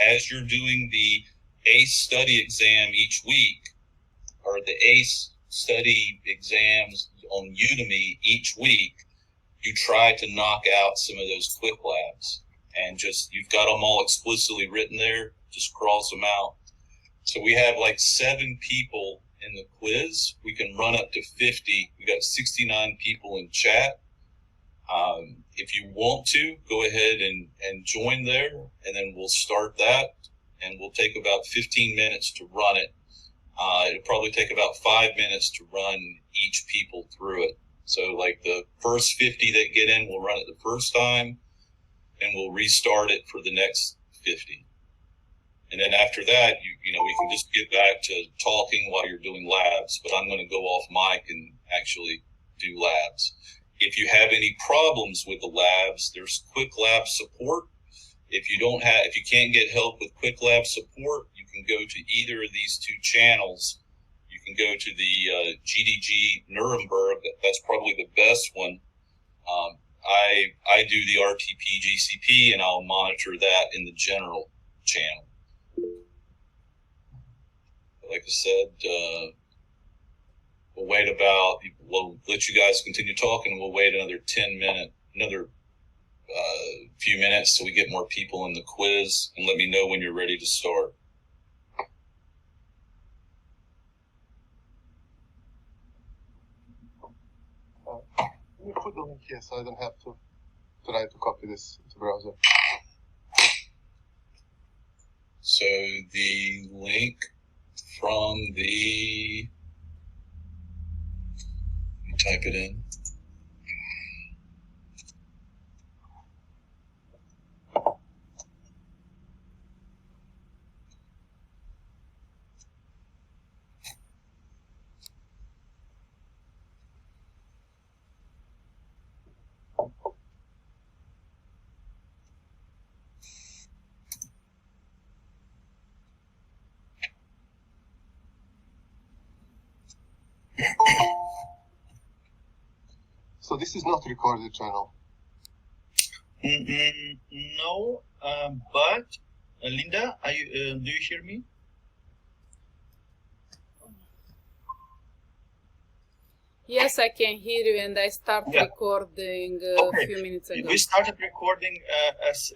as you're doing the ACE study exam each week, or the ACE study exams on Udemy each week, you try to knock out some of those quick labs, and just, you've got them all explicitly written there, just cross them out. So we have like 7 people in the quiz. We can run up to 50. We got 69 people in chat. If you want to, go ahead and join there, and then we'll start that, and we'll take about 15 minutes to run it. It'll probably take about 5 minutes to run each people through it. So like the first 50 that get in, we'll run it the first time, and we'll restart it for the next 50. And then after that, you know, we can just get back to talking while you're doing labs, but I'm going to go off mic and actually do labs. If you have any problems with the labs, there's quick lab support. If you can't get help with quick lab support, you can go to either of these 2 channels. You can go to the GDG Nuremberg. That's probably the best one. I do the RTP GCP, and I'll monitor that in the general channel. Like I said, we'll let you guys continue talking. We'll wait another few minutes so we get more people in the quiz, and let me know when you're ready to start. Let me put the link here so I don't have to try to copy this to browser. So the link from the, let me type it in. So this is not recorded channel. No, but Linda, do you hear me? Yes, I can hear you, and I started recording a few minutes ago. We started recording as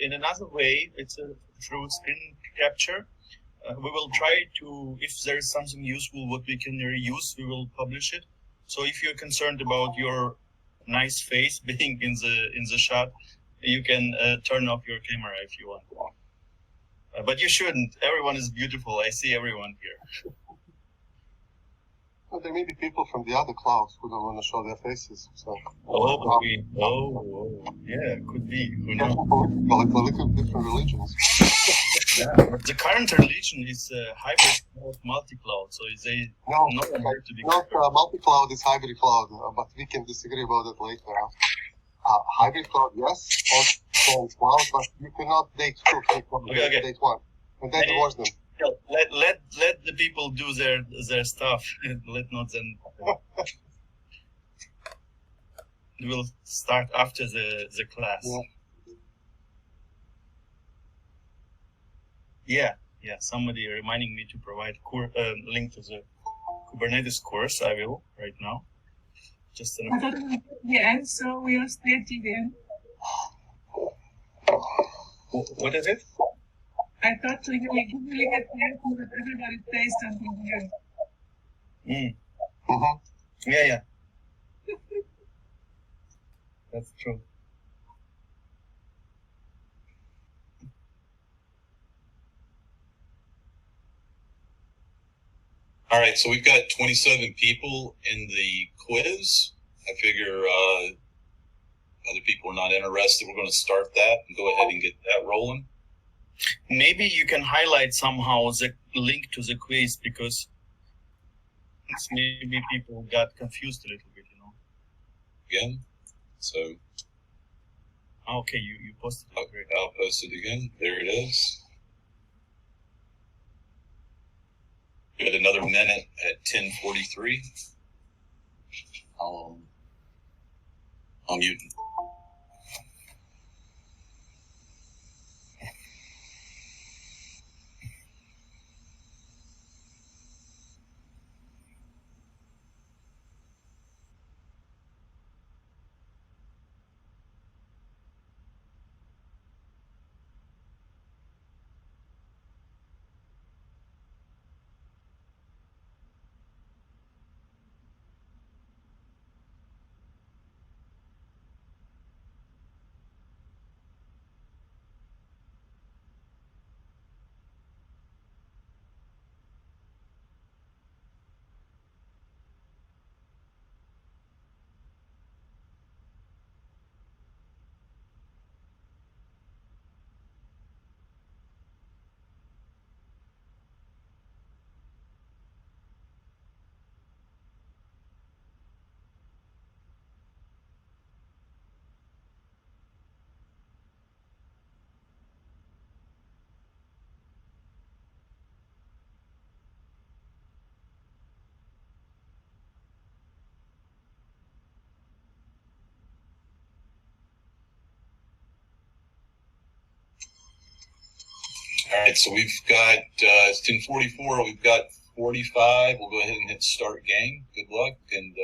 in another way. It's through screen capture. We will try to, if there is something useful what we can reuse, we will publish it. So if you're concerned about your nice face being in the shot, you can turn off your camera if you want. But you shouldn't. Everyone is beautiful. I see everyone here. Well, there may be people from the other clouds who don't want to show their faces. So. Yeah, could be. Who knows? Political, different religions. Yeah, but the current religion is hybrid cloud, multi-cloud, so they not allowed to be. Not multi-cloud is hybrid cloud, but we can disagree about it later. Hybrid cloud, yes, all cloud, but you cannot date 2, date 1, and then divorce them. Let the people do their stuff. Let not them. We'll start after the class. Yeah. Somebody reminding me to provide link to the Kubernetes course. I will right now. Just I thought it was the end, so we are starting then. What is it? I thought you were giving it at the end so that everybody says something here. Yeah. That's true. All right, so we've got 27 people in the quiz. I figure other people are not interested. We're going to start that and go ahead and get that rolling. Maybe you can highlight somehow the link to the quiz, because maybe people got confused a little bit, Again, so. Okay, you posted it. Okay, I'll post it again. There it is. Got another minute at 10:43. I'll mute. All right, so we've got, it's 10:44, we've got 45. We'll go ahead and hit start game. Good luck, and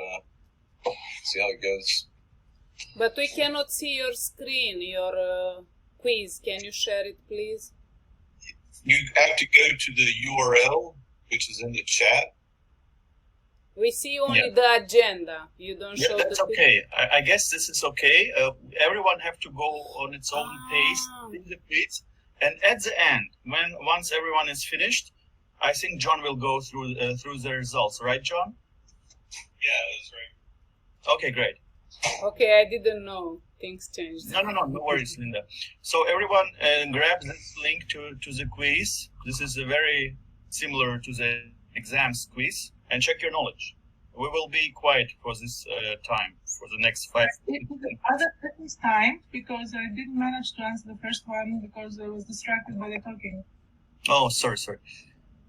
see how it goes. But we cannot see your screen, your quiz. Can you share it, please? You have to go to the URL, which is in the chat. We see only the agenda. You don't show that's the okay. I guess this is okay. Everyone have to go on its own pace in the quiz. And at the end, once everyone is finished, I think John will go through the results. Right, John? Yeah, that's right. Okay, great. Okay, I didn't know. Things changed. No worries, Linda. So everyone grab this link to the quiz. This is very similar to the exams quiz, and check your knowledge. We will be quiet for this time, for the next 5 Other this time, because I didn't manage to answer the first one because I was distracted by the talking. Oh, sorry.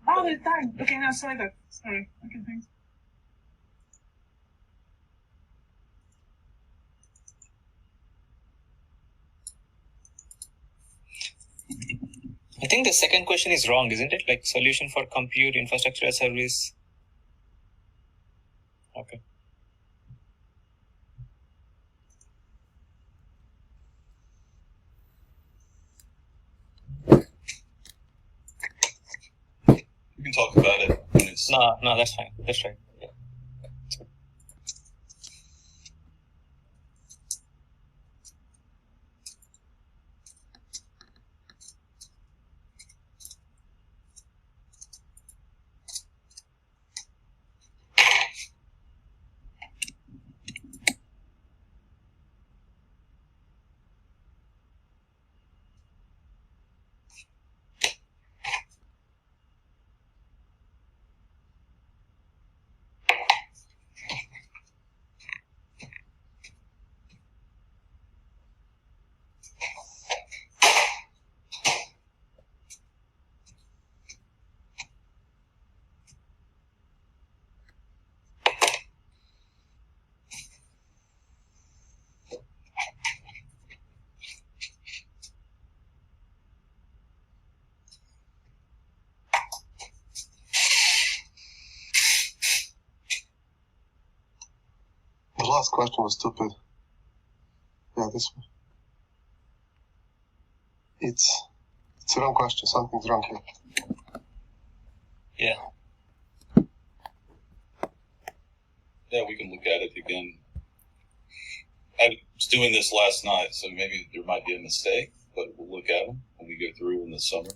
Oh, the time. Okay, now sorry. Okay, thanks. I think the second question is wrong, isn't it? Like solution for compute infrastructure as service. Okay. We can talk about it when it's... No, that's fine. That's right. Yeah. The last question was stupid. Yeah, this one. It's a wrong question. Something's wrong here. Yeah. Yeah, we can look at it again. I was doing this last night, so maybe there might be a mistake, but we'll look at them when we go through in the summer.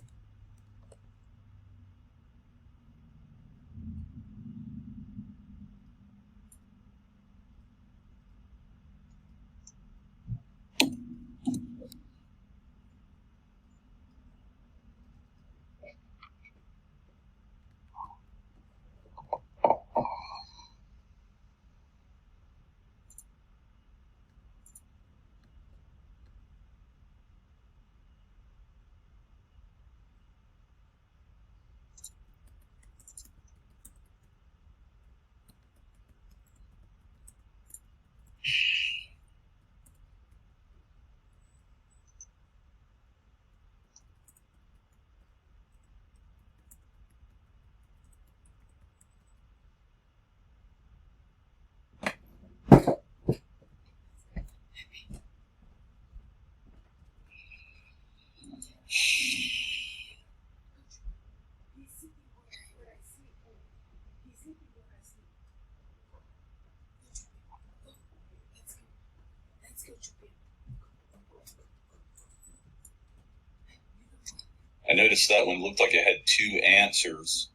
I noticed that one looked like it had 2 answers.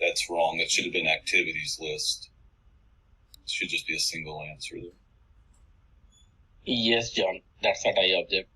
That's wrong. That should have been activities list. It should just be a single answer there. Yes, John. That's what I observed.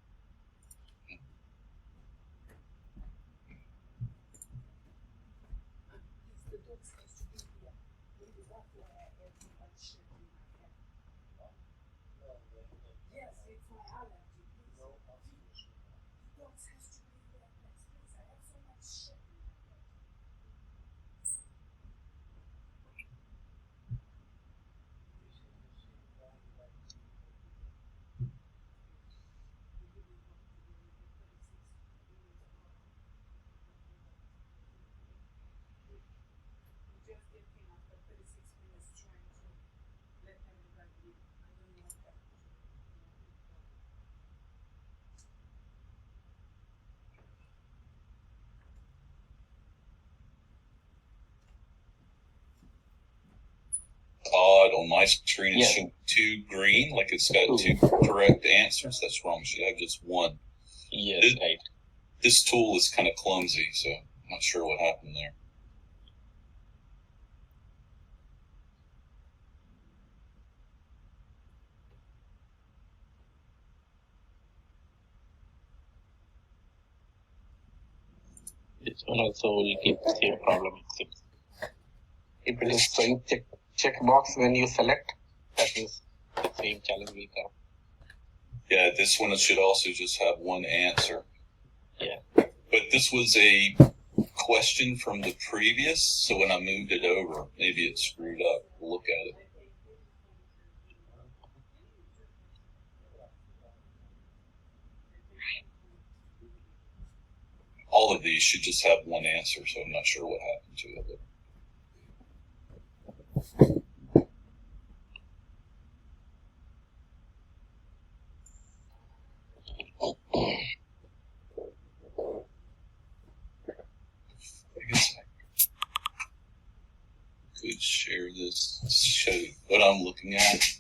On my screen, it's showing 2 green, like it's got 2 correct answers. That's wrong. It should have just 1. Yes, right. This tool is kind of clumsy, so I'm not sure what happened there. This one also will give the same problem. If it is showing check box when you select, that means the same challenge will come. Yeah, this one should also just have 1 answer. Yeah. But this was a question from the previous, so when I moved it over, maybe it screwed up. We'll look at it. All of these should just have 1 answer, so I'm not sure what happened to it. I guess I could share this, show you what I'm looking at.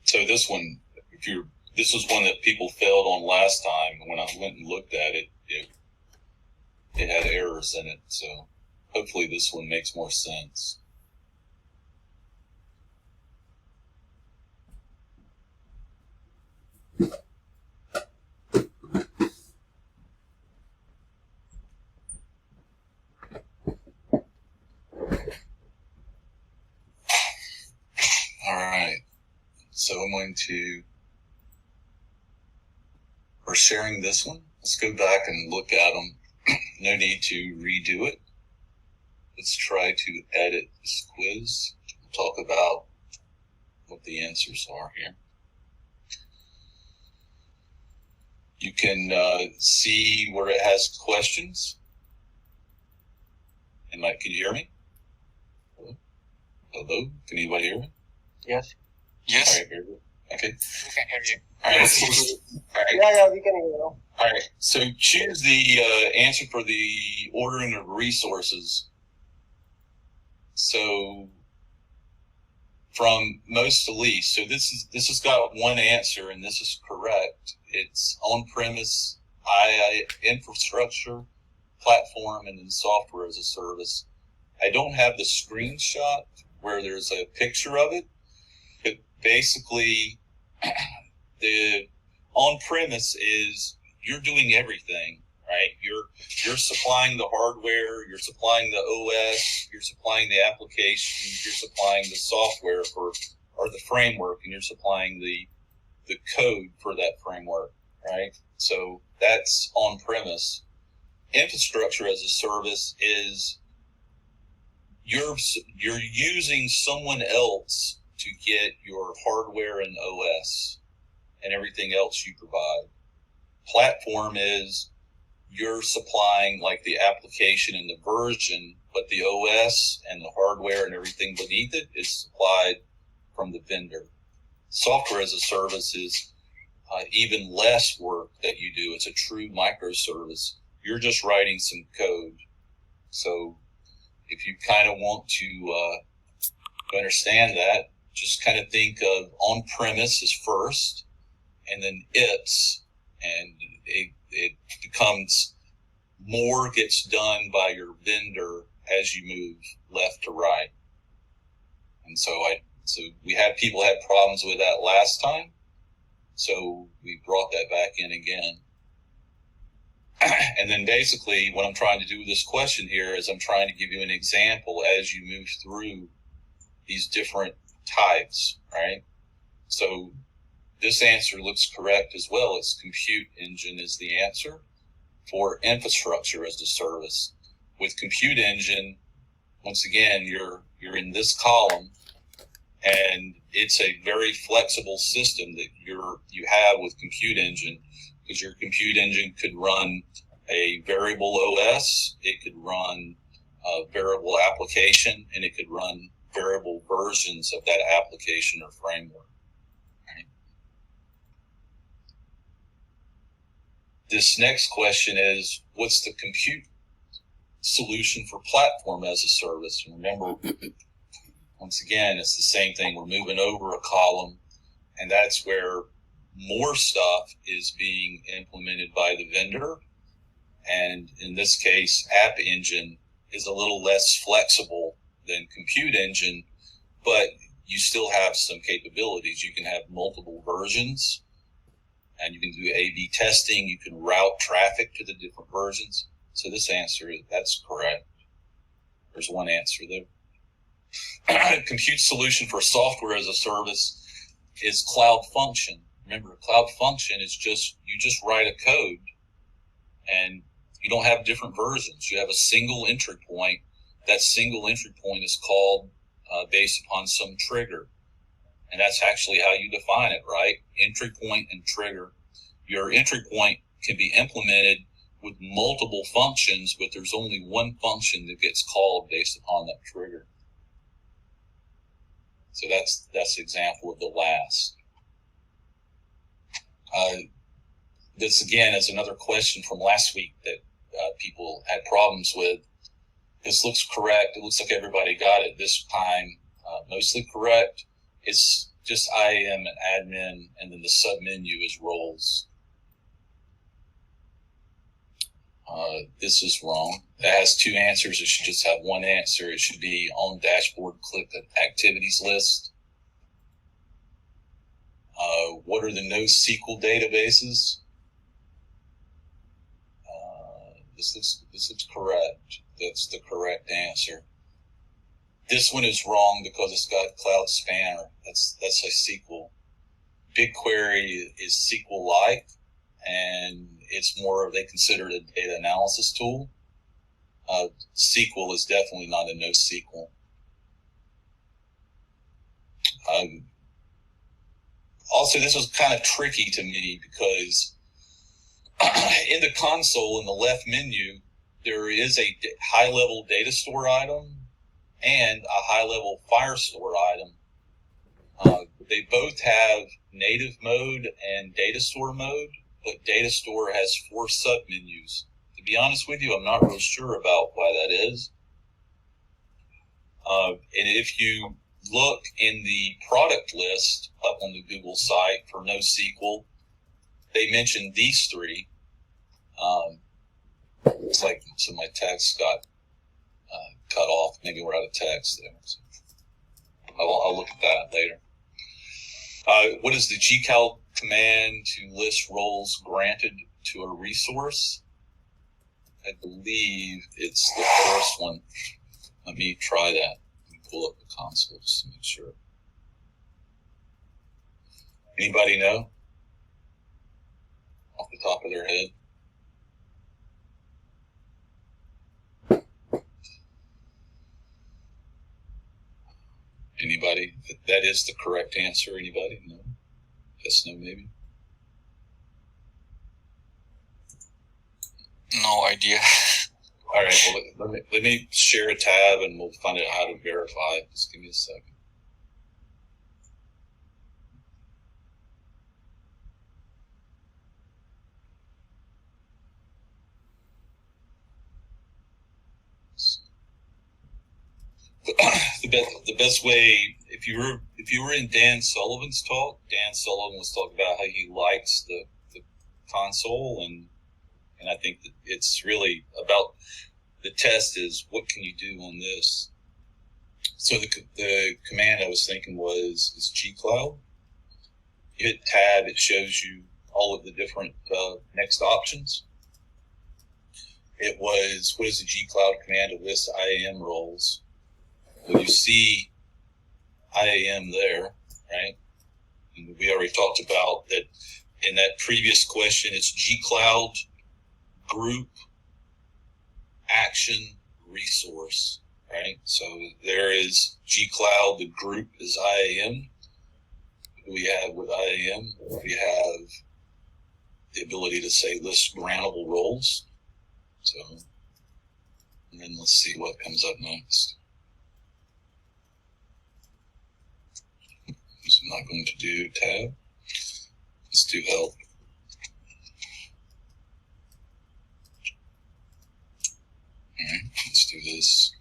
So this one, this was one that people failed on last time. When I went and looked at it, it had errors in it. So hopefully this one makes more sense. All right. So I'm going to, we're sharing this one. Let's go back and look at them. No need to redo it. Let's try to edit this quiz. We'll talk about what the answers are here. You can see where it has questions. Can you hear me? Hello? Can anybody hear me? Yes. Yes. All right, very good. Okay. We can hear you. All right. Yeah, we can hear you. All right. So choose the answer for the ordering of resources. So from most to least. So this has got one answer, and this is correct. It's on-premise, II infrastructure, platform, and then software as a service. I don't have the screenshot where there's a picture of it, but basically the on-premise is you're doing everything, right? You're supplying the hardware, you're supplying the OS, you're supplying the application, you're supplying the software or the framework, and you're supplying the code for that framework, right? So that's on-premise. Infrastructure as a service is you're using someone else to get your hardware and OS and everything else you provide. Platform is you're supplying like the application and the version, but the OS and the hardware and everything beneath it is supplied from the vendor. Software as a service is even less work that you do. It's a true microservice. You're just writing some code. So if you kind of want to understand that, just kind of think of on-premise as first, and then and it becomes more gets done by your vendor as you move left to right. And so we had people had problems with that last time, so we brought that back in again. And then basically what I'm trying to do with this question here is I'm trying to give you an example as you move through these different types, right? So this answer looks correct as well. It's compute engine is the answer for infrastructure as a service. With compute engine, once again, you're in this column, and it's a very flexible system that you have with compute engine, because your compute engine could run a variable OS, it could run a variable application, and it could run variable versions of that application or framework. Right? This next question is, what's the compute solution for platform as a service? And remember, once again, it's the same thing. We're moving over a column, and that's where more stuff is being implemented by the vendor. And in this case, App Engine is a little less flexible than Compute Engine, but you still have some capabilities. You can have multiple versions, and you can do A/B testing. You can route traffic to the different versions. So this answer, that's correct. There's one answer there. Compute solution for software as a service is Cloud Function. Remember, Cloud Function is you just write a code, and you don't have different versions. You have a single entry point. That single entry point is called based upon some trigger. And that's actually how you define it, right? Entry point and trigger. Your entry point can be implemented with multiple functions, but there's only one function that gets called based upon that trigger. So that's the example of the last. This again is another question from last week that people had problems with. This looks correct. It looks like everybody got it this time. Mostly correct. It's just IAM and admin, and then the submenu is roles. This is wrong. That has two answers. It should just have one answer. It should be on dashboard, click the activities list. What are the NoSQL databases? This looks correct. That's the correct answer. This one is wrong because it's got Cloud Spanner. That's a SQL. BigQuery is SQL-like, and it's more of, they consider it a data analysis tool. SQL is definitely not a NoSQL. Also, this was kind of tricky to me because in the console, in the left menu, there is a high-level data store item and a high-level fire store item. They both have native mode and data store mode, but data store has 4 submenus. To be honest with you, I'm not real sure about why that is. And if you look in the product list up on the Google site for NoSQL, they mentioned these 3. Looks like some of my text got cut off. Maybe we're out of text there. So I'll look at that later. What is the gcal command to list roles granted to a resource? I believe it's the first one. Let me try that. Let me pull up the console just to make sure. Anybody know? Off the top of their head? Anybody? That is the correct answer. Anybody? No? Yes, no, maybe? No idea. All right, well, let me share a tab and we'll find out how to verify it. Just give me a second. The best way, if you were in Dan Sullivan's talk, Dan Sullivan was talking about how he likes the console, and I think that it's really about the test is what can you do on this. So the command I was thinking is gcloud. You hit tab, it shows you all of the different next options. It was, what is the gcloud command to list IAM roles? Well, you see IAM there, right? And we already talked about that in that previous question. It's gcloud group action resource, right? So there is gcloud, the group is IAM. We have with IAM, we have the ability to say list grantable roles. So, and then let's see what comes up next. So I'm not going to do tab. Let's do help. All right, let's do this.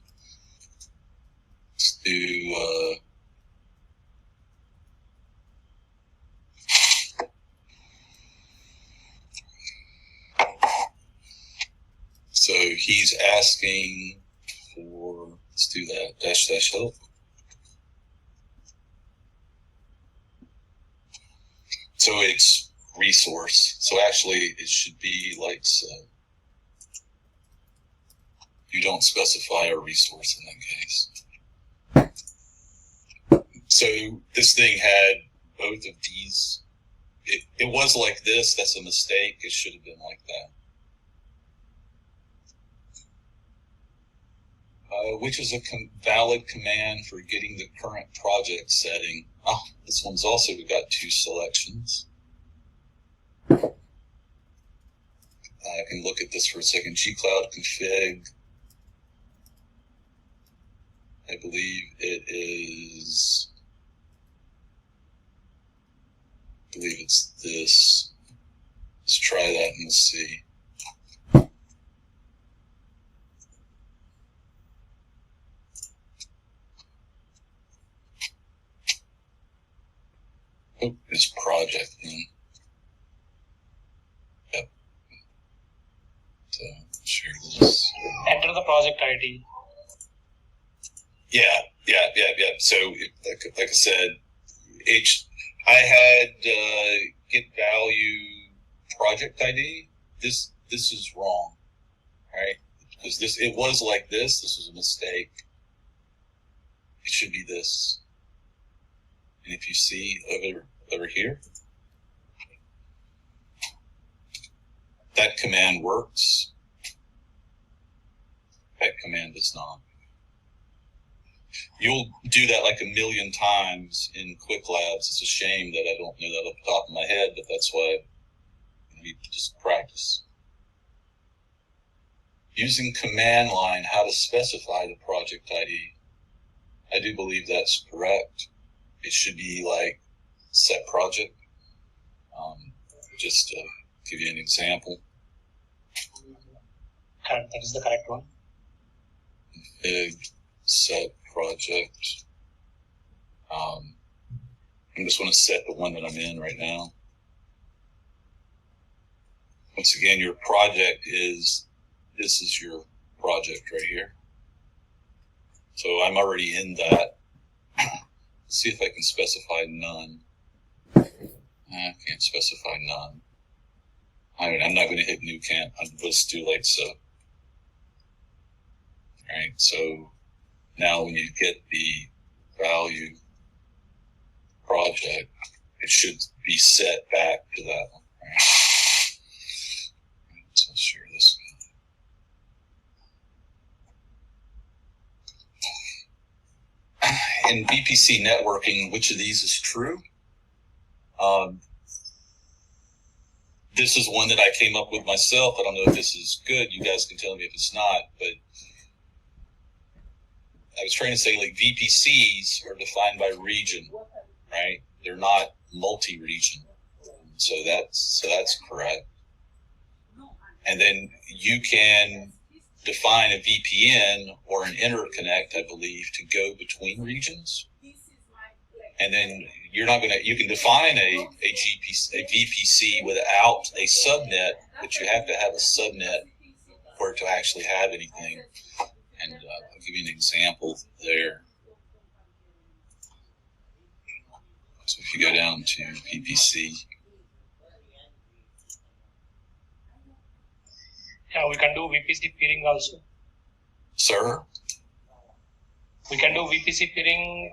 Let's do, so he's asking for, let's do that, -- help. So it's resource. So actually it should be like so. You don't specify a resource in that case. So this thing had both of these. It was like this. That's a mistake. It should have been like that. Which is a valid command for getting the current project setting. Oh, this one's also got 2 selections. I can look at this for a second. gcloud config. I believe it is. I believe it's this. Let's try that and we'll see. Oh, it's project then. Yep. So share this. Enter the project ID. Yeah. So like I said, I had get value project ID. This is wrong, right? Because it was like this. This was a mistake. It should be this. And if you see over here, that command works. That command does not. You'll do that like a million times in Quick Labs. It's a shame that I don't know that off the top of my head, but that's why you just practice. using command line, how to specify the project ID. I do believe that's correct. It should be like set project. Just to give you an example. Correct. That is the correct one. Big set project. I just want to set the one that I'm in right now. Once again, your project is, this is your project right here. So I'm already in that. Let's see if I can specify none. I can't specify none. I'm not going to hit new camp. I'll just do like so. Alright, so now when you get the value project, it should be set back to that one. Right? So I'll share this one. In VPC networking, which of these is true? This is one that I came up with myself. I don't know if this is good. You guys can tell me if it's not, but I was trying to say like VPCs are defined by region, right? They're not multi-region. So that's correct. And then you can define a VPN or an interconnect, I believe, to go between regions. And then you can define a VPC without a subnet, but you have to have a subnet for it to actually have anything. And I'll give you an example there. So if you go down to VPC. Yeah, we can do VPC peering also. Sir? We can do VPC peering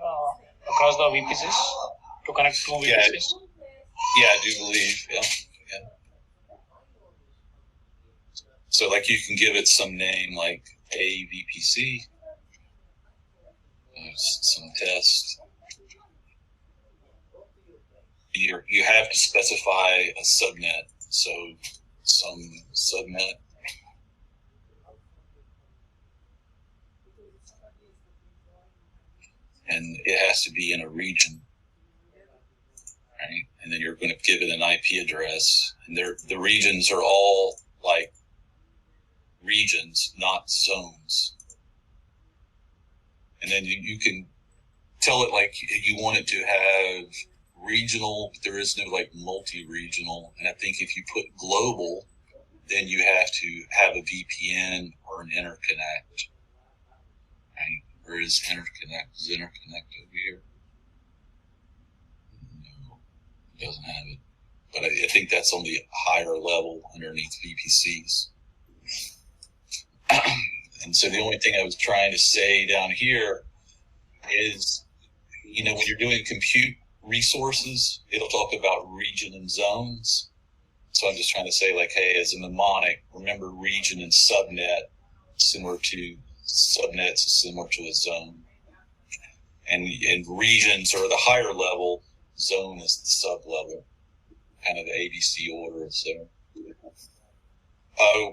across the VPCs to connect two VPCs. Yeah, I do believe. Yeah. So like you can give it some name like a VPC, some test. You have to specify a subnet, so some subnet. And it has to be in a region, right? And then you're going to give it an IP address, and the regions are all like regions, not zones. And then you can tell it like you want it to have regional, but there is no like multi-regional. And I think if you put global, then you have to have a VPN or an interconnect, right? Where is interconnect? Is interconnect over here? No, it doesn't have it. But I think that's on the higher level underneath VPCs. And so the only thing I was trying to say down here is, when you're doing compute resources, it'll talk about region and zones. So I'm just trying to say like, hey, as a mnemonic, remember region and subnet, similar to subnets is similar to a zone. And regions are the higher level, zone is the sub level, kind of the ABC order. So,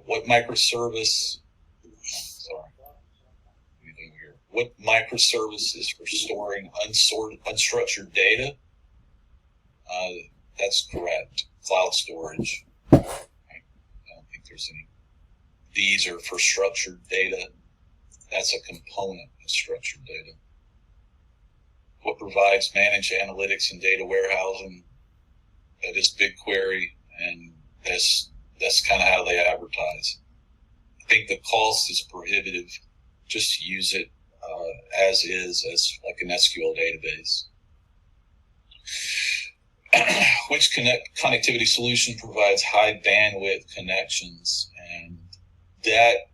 what microservice? Sorry, what microservice is for storing unstructured data? That's correct. Cloud storage. I don't think there's any. These are for structured data. That's a component of structured data. What provides managed analytics and data warehousing? That is BigQuery, and that's kind of how they advertise. I think the cost is prohibitive. Just use it as is, as like an SQL database. Which connectivity solution provides high bandwidth connections? And that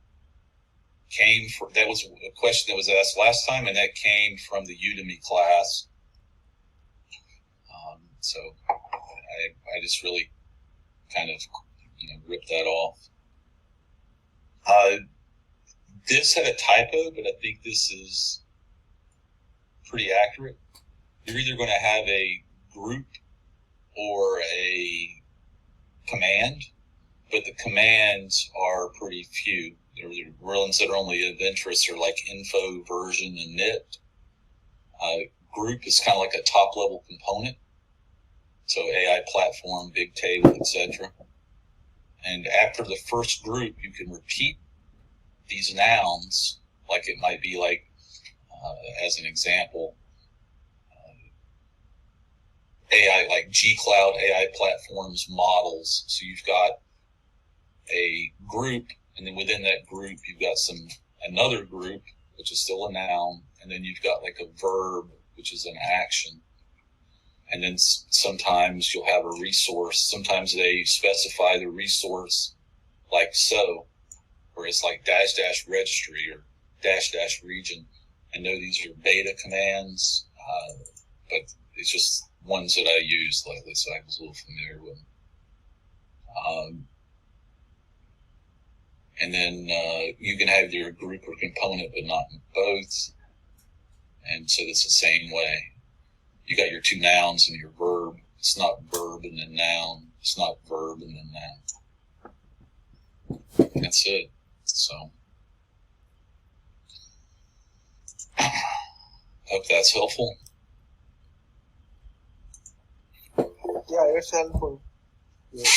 was a question that was asked last time, and that came from the Udemy class. So I just really kind of ripped that off. This had a typo, but I think this is pretty accurate. You're either going to have a group or a command, but the commands are pretty few. The ones that are only of interest are like info, version, and knit. Group is kind of like a top level component. So AI platform, big table, etc. And after the first group, you can repeat these nouns. Like it might be like, as an example, AI, like G Cloud AI platforms models. So you've got a group, and then within that group, you've got another group, which is still a noun, and then you've got like a verb, which is an action. And then sometimes you'll have a resource. Sometimes they specify the resource like so, where it's like -- registry or -- region. I know these are beta commands, but it's just ones that I used lately, so I was a little familiar with them. And then you can have your group or component, but not in both. And so it's the same way. You got your two nouns and your verb. It's not verb and then noun. It's not verb and then noun. That's it. So, hope that's helpful. Yeah, it's helpful. Yeah.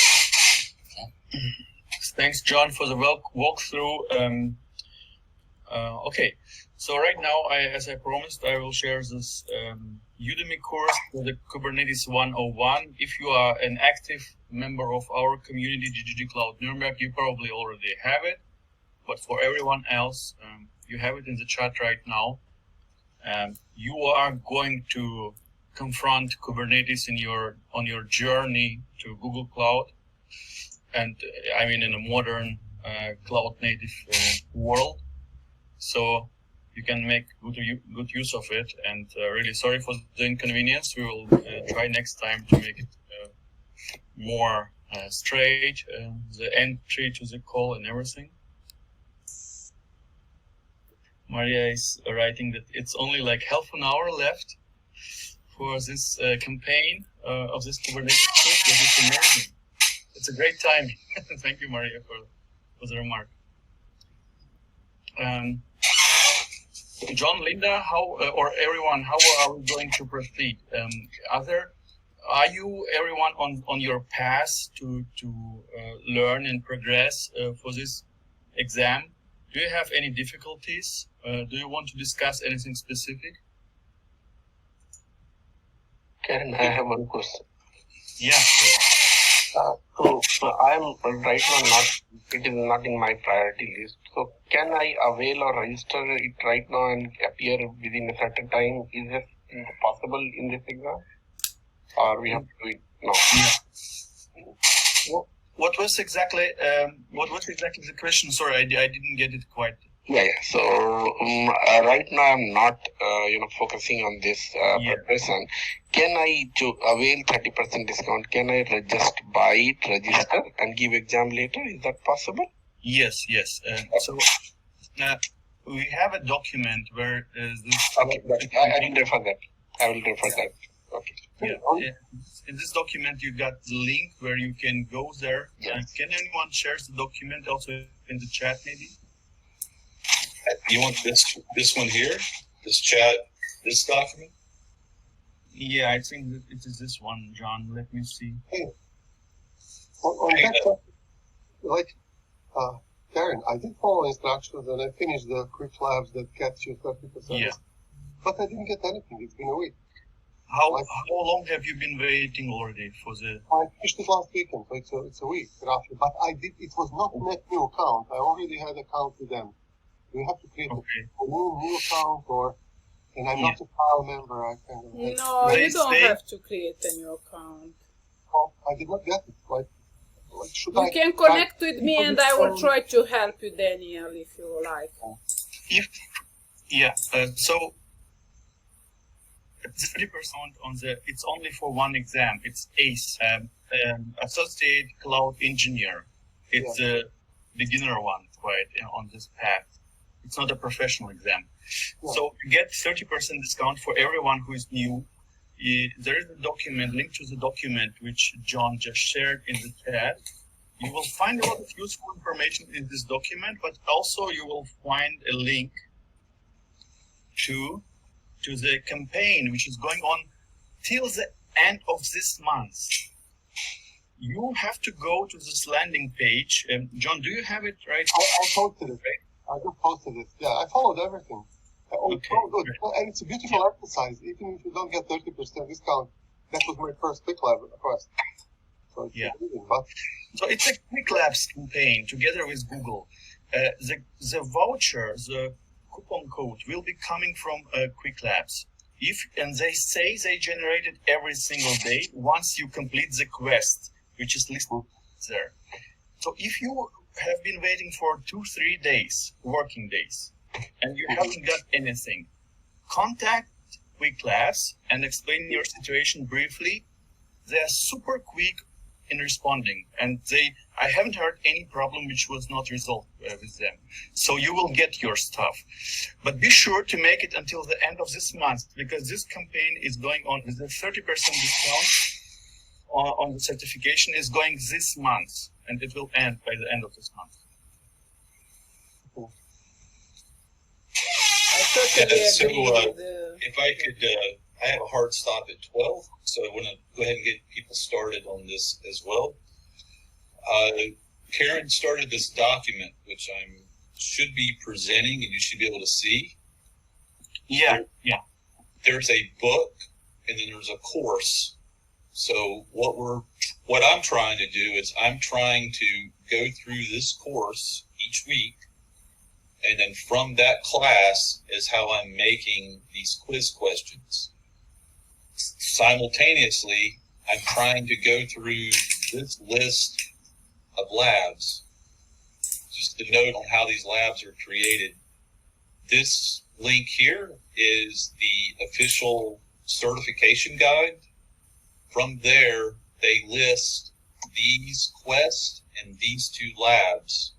Thanks, John, for the walkthrough. Okay, so right now, as I promised, I will share this Udemy course for the Kubernetes 101. If you are an active member of our community, GDG Cloud Nuremberg, you probably already have it. But for everyone else, you have it in the chat right now. You are going to confront Kubernetes on your journey to Google Cloud, and I mean in a modern cloud native world. So you can make good use of it. And really sorry for the inconvenience. We will try next time to make it more straight, the entry to the call and everything. Maria is writing that it's only like half an hour left for this campaign of this Kubernetes course. It's amazing. It's a great timing. Thank you, Maria, for the remark. John, Linda, or everyone, how are we going to proceed? Are you everyone on your path to learn and progress for this exam? Do you have any difficulties? Do you want to discuss anything specific? Karen, I have one question. Yeah. So I'm right now it is not in my priority list. So can I avail or register it right now and appear within a certain time? Is it possible in this exam? Or we have to do it now? Yeah. What was exactly the question? Sorry, I didn't get it quite. Yeah. So right now I'm not focusing on this person. Can I to avail 30% discount? Can I just buy it, register, and give exam later? Is that possible? Yes. So we have a document where this. Okay, I will refer that. Okay. Yeah. In this document, you got the link where you can go there. Yes. Can anyone share the document also in the chat, maybe? You want this one here? This chat, this document? Yeah, I think that it is this one, John. Let me see. On that, like, Karen, I did follow instructions and I finished the quick labs that gets you 30%. Yeah. But I didn't get anything. It's been a week. How long have you been waiting already for the? I finished it last weekend, so it's a week roughly. But it was not a net new account. I already had an account with them. You have to create a new account, and I'm not a file member. I kind of no, you don't have to create a new account. Oh, I did not get it. Like should you can connect with me, and I will try to help you, Daniel, if you like. So 30% on it's only for one exam. It's ACE, Associate Cloud Engineer. It's a beginner one, right, on this path. It's not a professional exam. Yeah. So you get 30% discount for everyone who is new. There is a document, link to the document, which John just shared in the chat. You will find a lot of useful information in this document, but also you will find a link to the campaign, which is going on till the end of this month. You have to go to this landing page. John, do you have it right? I posted it. I just posted it. Yeah, I followed everything. Okay. So good. And it's a beautiful exercise. Even if you don't get 30% discount, that was my first Quick Lab request. So it's amazing, but so it's a Quick Labs campaign together with Google. The voucher, the coupon code will be coming from Quick Labs. And they say they generate it every single day once you complete the quest, which is listed there. So if you have been waiting for 2-3 days, working days, and you haven't got anything, contact Quick Labs and explain your situation briefly. They are super quick in responding, and I haven't heard any problem which was not resolved with them. So you will get your stuff, but be sure to make it until the end of this month, because this campaign is going on with a 30% discount on the certification is going this month, and it will end by the end of this month. So if I could, I have a hard stop at 12, so I want to go ahead and get people started on this as well. Karen started this document, which should be presenting, and you should be able to see. Yeah. There's a book, and then there's a course. So what I'm trying to do is I'm trying to go through this course each week, and then from that class is how I'm making these quiz questions. Simultaneously, I'm trying to go through this list of labs. Just a note on how these labs are created. This link here is the official certification guide. From there, they list these quests and these 2 labs.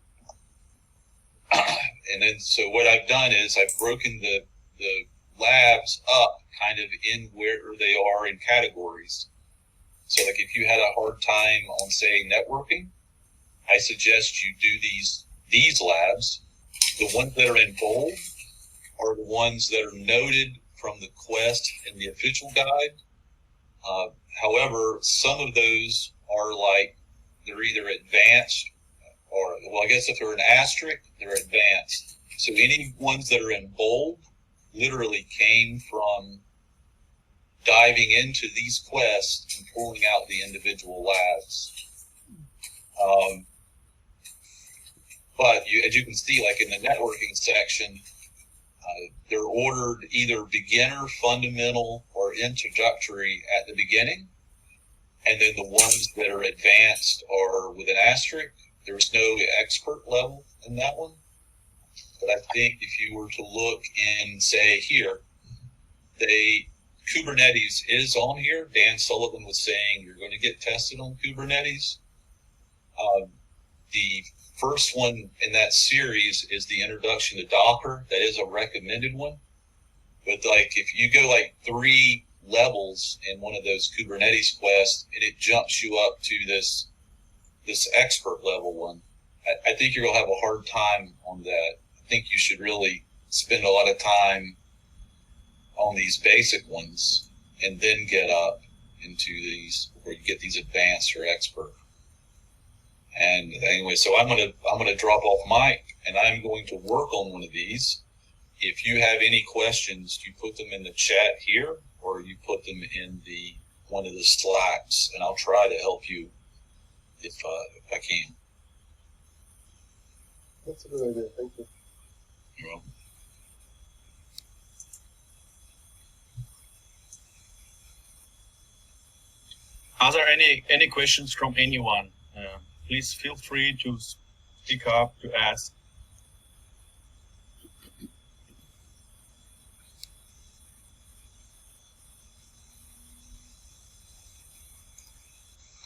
And then, so what I've done is I've broken the labs up kind of in where they are in categories. So like if you had a hard time on, say, networking, I suggest you do these labs. The ones that are in bold are the ones that are noted from the quest in the official guide. However, some of those are like, they're either advanced or, well, I guess if they're an asterisk, they're advanced. So any ones that are in bold literally came from diving into these quests and pulling out the individual labs. But as you can see, like in the networking section, they're ordered either beginner, fundamental, or introductory at the beginning. And then the ones that are advanced are with an asterisk. There's no expert level in that one. But I think if you were to look in, say, here, Kubernetes is on here. Dan Sullivan was saying you're going to get tested on Kubernetes. The first one in that series is the introduction to Docker. That is a recommended one. But like if you go like 3 levels in one of those Kubernetes quests, and it jumps you up to this expert level one, I think you're going to have a hard time on that. I think you should really spend a lot of time on these basic ones and then get up into these where you get these advanced or expert. And anyway, so I'm gonna drop off mic, and I'm going to work on one of these. If you have any questions, you put them in the chat here, or you put them in one of the Slacks, and I'll try to help you if I can. That's a good idea. Thank you. You're welcome. Are there any questions from anyone? Please feel free to speak up, to ask.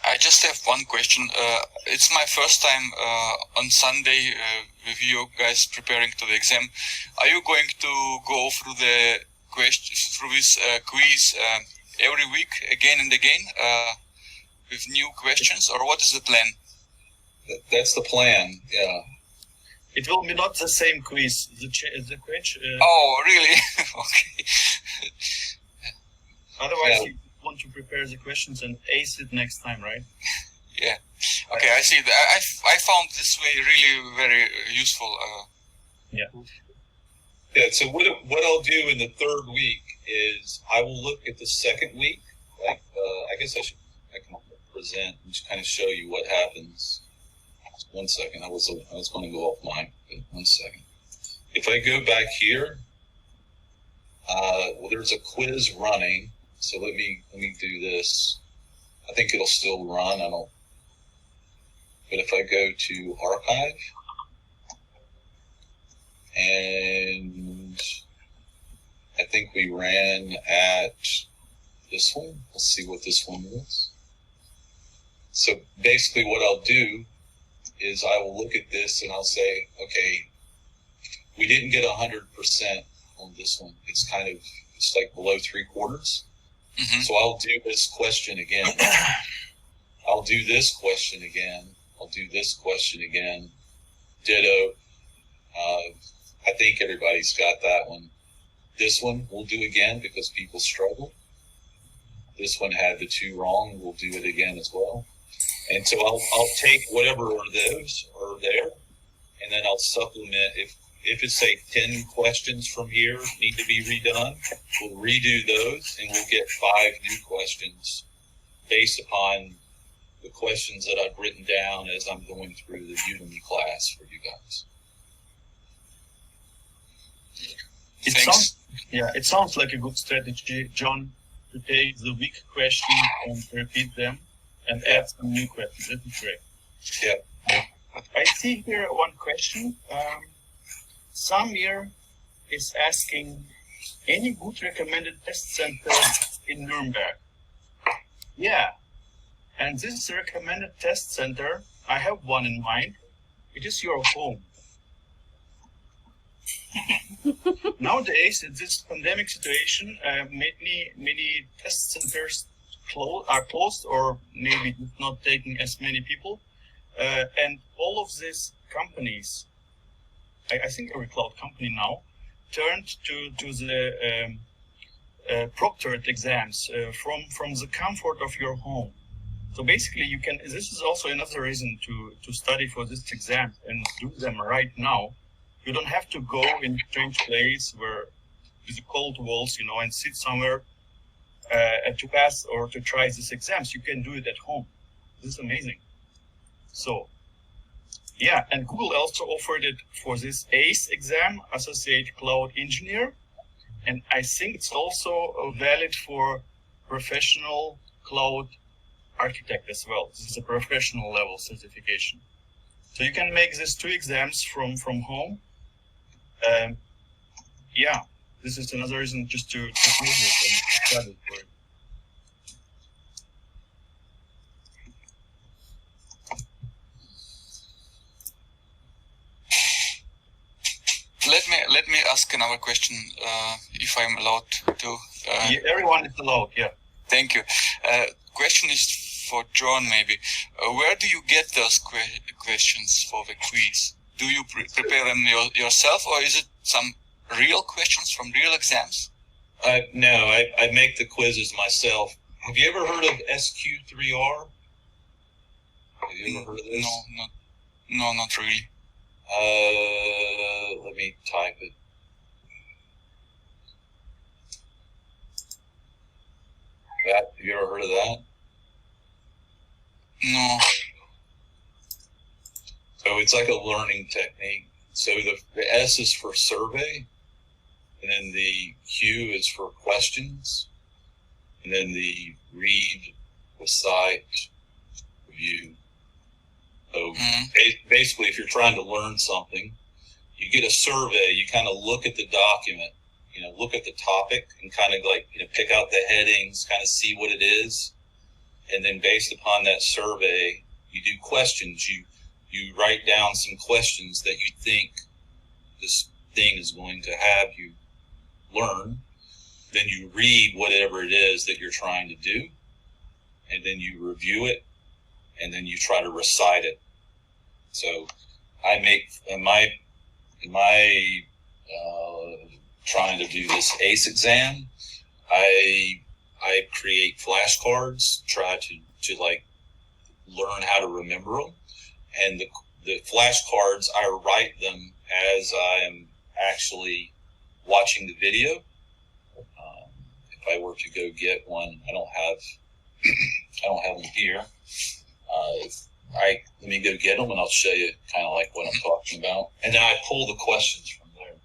I just have one question. It's my first time on Sunday with you guys preparing to the exam. Are you going to go through the through this quiz every week, again and again, with new questions, or what is the plan? That's the plan. Yeah. It will be not the same quiz. The question. Oh, really? Okay. Otherwise, you want to prepare the questions and ace it next time, right? Yeah. Okay, I see. I found this way really very useful. Yeah. Yeah. So what I'll do in the third week is I will look at the second week. Like I guess I can present and just kind of show you what happens. Just 1 second. I was going to go off mine. 1 second. If I go back here, well, there's a quiz running. So let me do this. I think it'll still run. But if I go to archive and I think we ran at this one. Let's see what this one is. So basically what I'll do is I will look at this and I'll say, okay, we didn't get 100% on this one. It's like below 3/4. Mm-hmm. So I'll do this question again. I'll do this question again. I'll do this question again. Ditto. I think everybody's got that one. This one we'll do again because people struggle. This one had the 2 wrong. We'll do it again as well. And so I'll take whatever of those are there, and then I'll supplement. If it's say 10 questions from here need to be redone, we'll redo those, and we'll get 5 new questions based upon the questions that I've written down as I'm going through the Udemy class for you guys. It sounds like a good strategy, John, to take the weak questions and repeat them and add some new questions. That'd be great. Yeah. I see here one question. Samir is asking, any good recommended test center in Nuremberg? Yeah. And this is a recommended test center. I have one in mind. It is your home. Nowadays, in this pandemic situation, many test centers are closed or maybe not taking as many people. And all of these companies, I think every cloud company now, turned to the proctored exams from the comfort of your home. So basically, this is also another reason to study for this exam and do them right now. You don't have to go in a strange place with cold walls, and sit somewhere to pass or to try these exams. You can do it at home. This is amazing. So, yeah, and Google also offered it for this ACE exam, Associate Cloud Engineer. And I think it's also valid for Professional Cloud Architect as well. This is a professional level certification. So you can make these 2 exams from home. Yeah, this is another reason just to do this and study for it. Let me ask another question, if I'm allowed to. Everyone is allowed, yeah. Thank you. Question is for John, maybe. Where do you get those questions for the quiz? Do you prepare them yourself, or is it some real questions from real exams? No, I make the quizzes myself. Have you ever heard of SQ3R? Have you ever heard of this? No, not really. Let me type it. Have you ever heard of that? No. So it's like a learning technique. So the S is for survey, and then the Q is for questions, and then the read, recite, review. So basically, if you're trying to learn something, you get a survey, you kind of look at the document, look at the topic and kind of pick out the headings, kind of see what it is. And then based upon that survey, you do questions. You write down some questions that you think this thing is going to have you learn. Then you read whatever it is that you're trying to do. And then you review it. And then you try to recite it. So I make my trying to do this ACE exam, I create flashcards, try to like learn how to remember them, and the flashcards, I write them as I am actually watching the video. If I were to go get one, I don't have them here. Let me go get them, and I'll show you kind of like what I'm talking about, and then I pull the questions from there.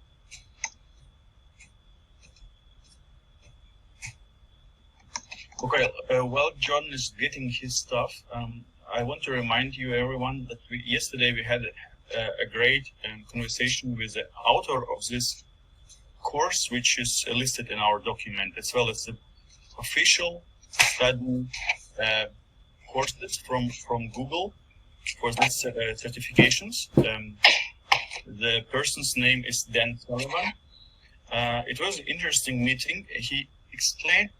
Okay, while John is getting his stuff, I want to remind you, everyone, that yesterday we had a great conversation with the author of this course, which is listed in our document, as well as the official study courses from Google for these certifications. The person's name is Dan Sullivan. It was an interesting meeting. He explained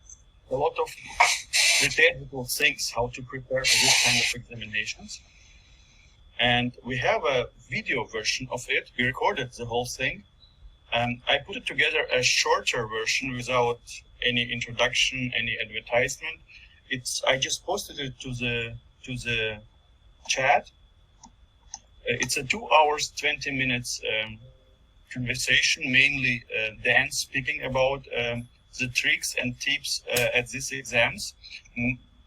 a lot of the technical things, how to prepare for this kind of examinations. And we have a video version of it. We recorded the whole thing. And I put it together a shorter version without any introduction, any advertisement. I just posted it to the chat. It's a 2 hours, 20 minutes conversation, mainly Dan speaking about the tricks and tips at these exams,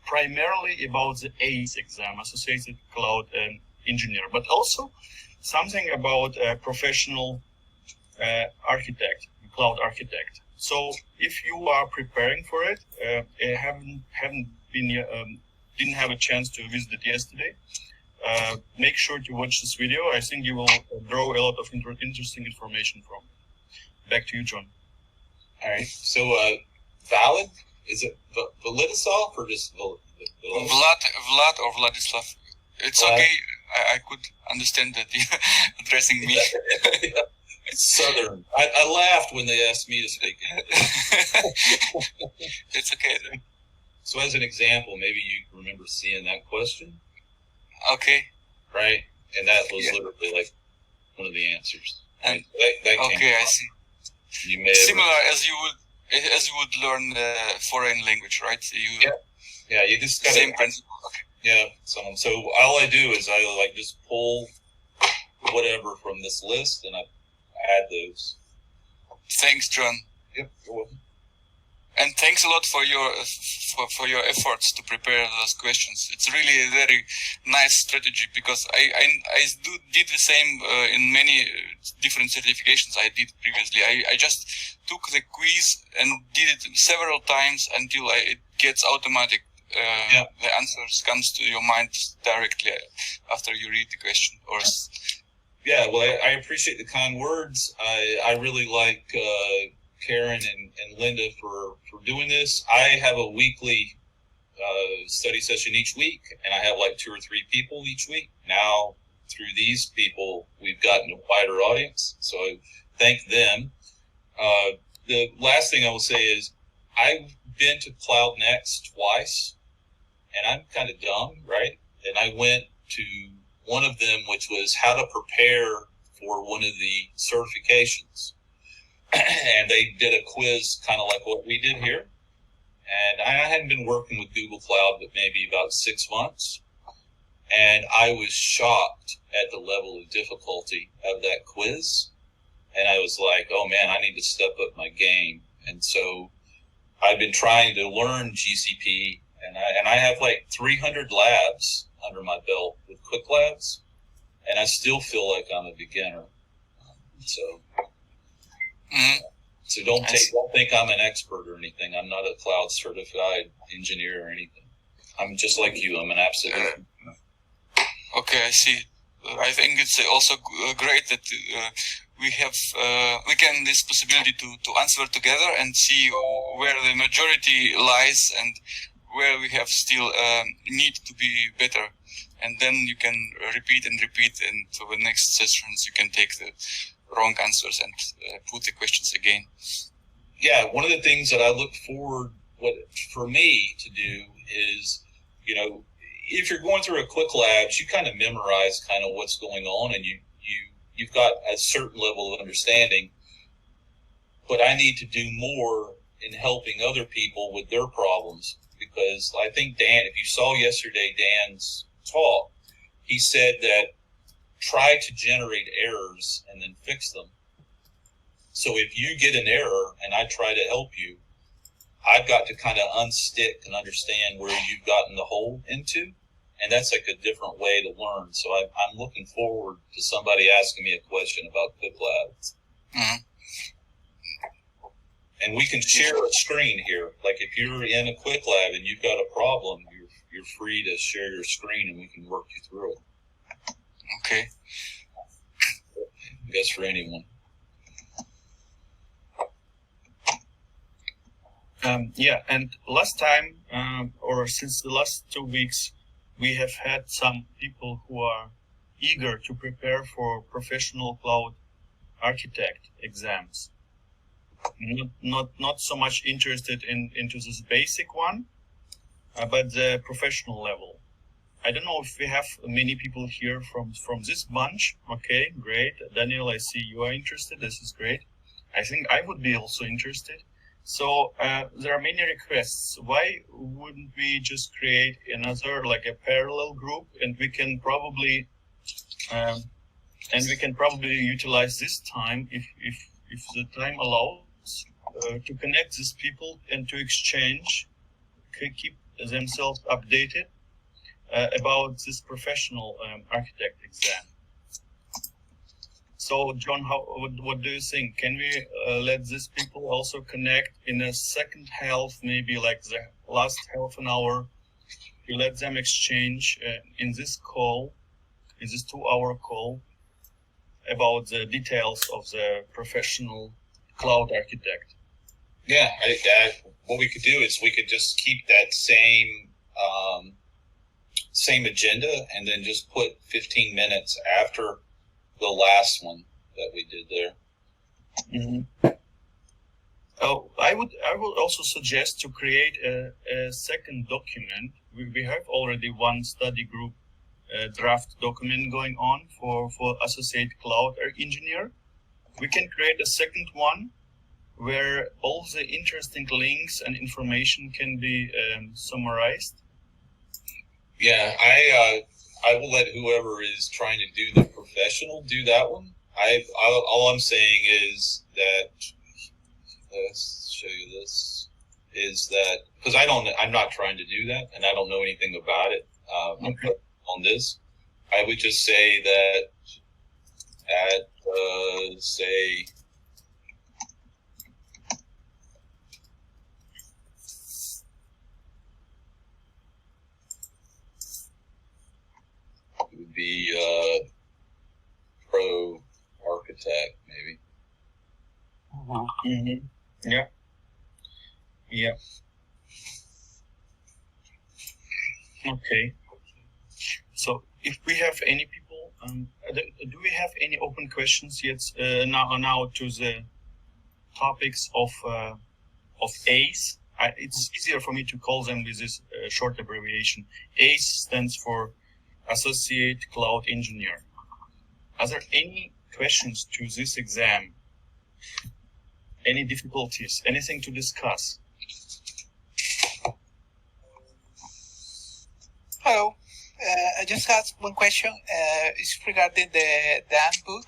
primarily about the ACE exam, Associated Cloud Engineer, but also something about professional architect, cloud architect. So if you are preparing for it, didn't have a chance to visit it yesterday, make sure to watch this video. I think you will draw a lot of interesting information from it. Back to you, John. All right. So, valid? Is it Vladislav or just Vlad or Vladislav? It's okay. I could understand that you're addressing me. It's Southern. I laughed when they asked me to speak. It's okay. So, as an example, maybe you remember seeing that question. Okay. Right, and that was literally like one of the answers. And that okay, I see. You may similar as you would learn foreign language, right? You just got same principle. Okay. Yeah. So all I do is I like just pull whatever from this list and I add those. Thanks, John. Yep. You're welcome. And thanks a lot for your efforts to prepare those questions. It's really a very nice strategy because I did the same in many different certifications I did previously. I just took the quiz and did it several times until it gets automatic. The answers comes to your mind directly after you read the question. Yeah, well, I appreciate the kind words. I really like Karen and Linda for doing this. I have a weekly study session each week, and I have like 2 or 3 people each week. Now, through these people, we've gotten a wider audience, so I thank them. The last thing I will say is I've been to Cloud Next twice, and I'm kind of dumb, right? And I went to one of them, which was how to prepare for one of the certifications. And they did a quiz kind of like what we did here. And I hadn't been working with Google Cloud, but maybe about 6 months. And I was shocked at the level of difficulty of that quiz. And I was like, oh man, I need to step up my game. And so I've been trying to learn GCP, and I have like 300 labs under my belt with Quick Labs, and I still feel like I'm a beginner. So don't think I'm an expert or anything. I'm not a cloud certified engineer or anything. I'm just like you. I'm an absolute. Okay, I see. I think it's also great that we have this possibility to answer together and see where the majority lies and where we have still need to be better. And then you can repeat, and for the next sessions you can take the wrong answers and put the questions again. Yeah, one of the things that I look forward for me to do is, if you're going through a quick labs, you kind of memorize kind of what's going on, and you've got a certain level of understanding. But I need to do more in helping other people with their problems, because I think Dan, if you saw yesterday Dan's talk, he said that try to generate errors and then fix them. So if you get an error and I try to help you, I've got to kind of unstick and understand where you've gotten the hole into. And that's like a different way to learn. So I'm looking forward to somebody asking me a question about Quick Labs. Mhm. And we can share a screen here. Like if you're in a Quick Lab and you've got a problem, you're free to share your screen and we can work you through it. Okay. I guess for anyone. Yeah, and last time, or since the last 2 weeks, we have had some people who are eager to prepare for professional cloud architect exams. Not so much interested into this basic one, but the professional level. I don't know if we have many people here from this bunch. Okay, great. Daniel, I see you are interested. This is great. I think I would be also interested. So there are many requests. Why wouldn't we just create another, like a parallel group, and we can probably utilize this time, if the time allows, to connect these people and to exchange, keep themselves updated about this professional architect exam. So, John, what do you think? Can we let these people also connect in a second half, maybe like the last half an hour? We let them exchange in this call, in this 2-hour call, about the details of the professional cloud architect. Yeah, what we could do is we could just keep that same agenda and then just put 15 minutes after the last one that we did there. Mm-hmm. Oh, I would also suggest to create a second document. We have already one study group draft document going on for associate cloud engineer. We can create a second one where all the interesting links and information can be summarized. Yeah, I will let whoever is trying to do the professional do that one. All I'm saying is that, let's show you this, is that, because I'm not trying to do that, and I don't know anything about it on this. I would just say that at, say, it would be pro architect, maybe. Mm-hmm. Yeah. Yeah. Okay. So if we have any people, do we have any open questions yet? Now to the topics of ACE. It's easier for me to call them with this short abbreviation. ACE stands for Associate Cloud Engineer. Are there any questions to this exam? Any difficulties? Anything to discuss? Hello. I just had one question. It's regarding the Dan book.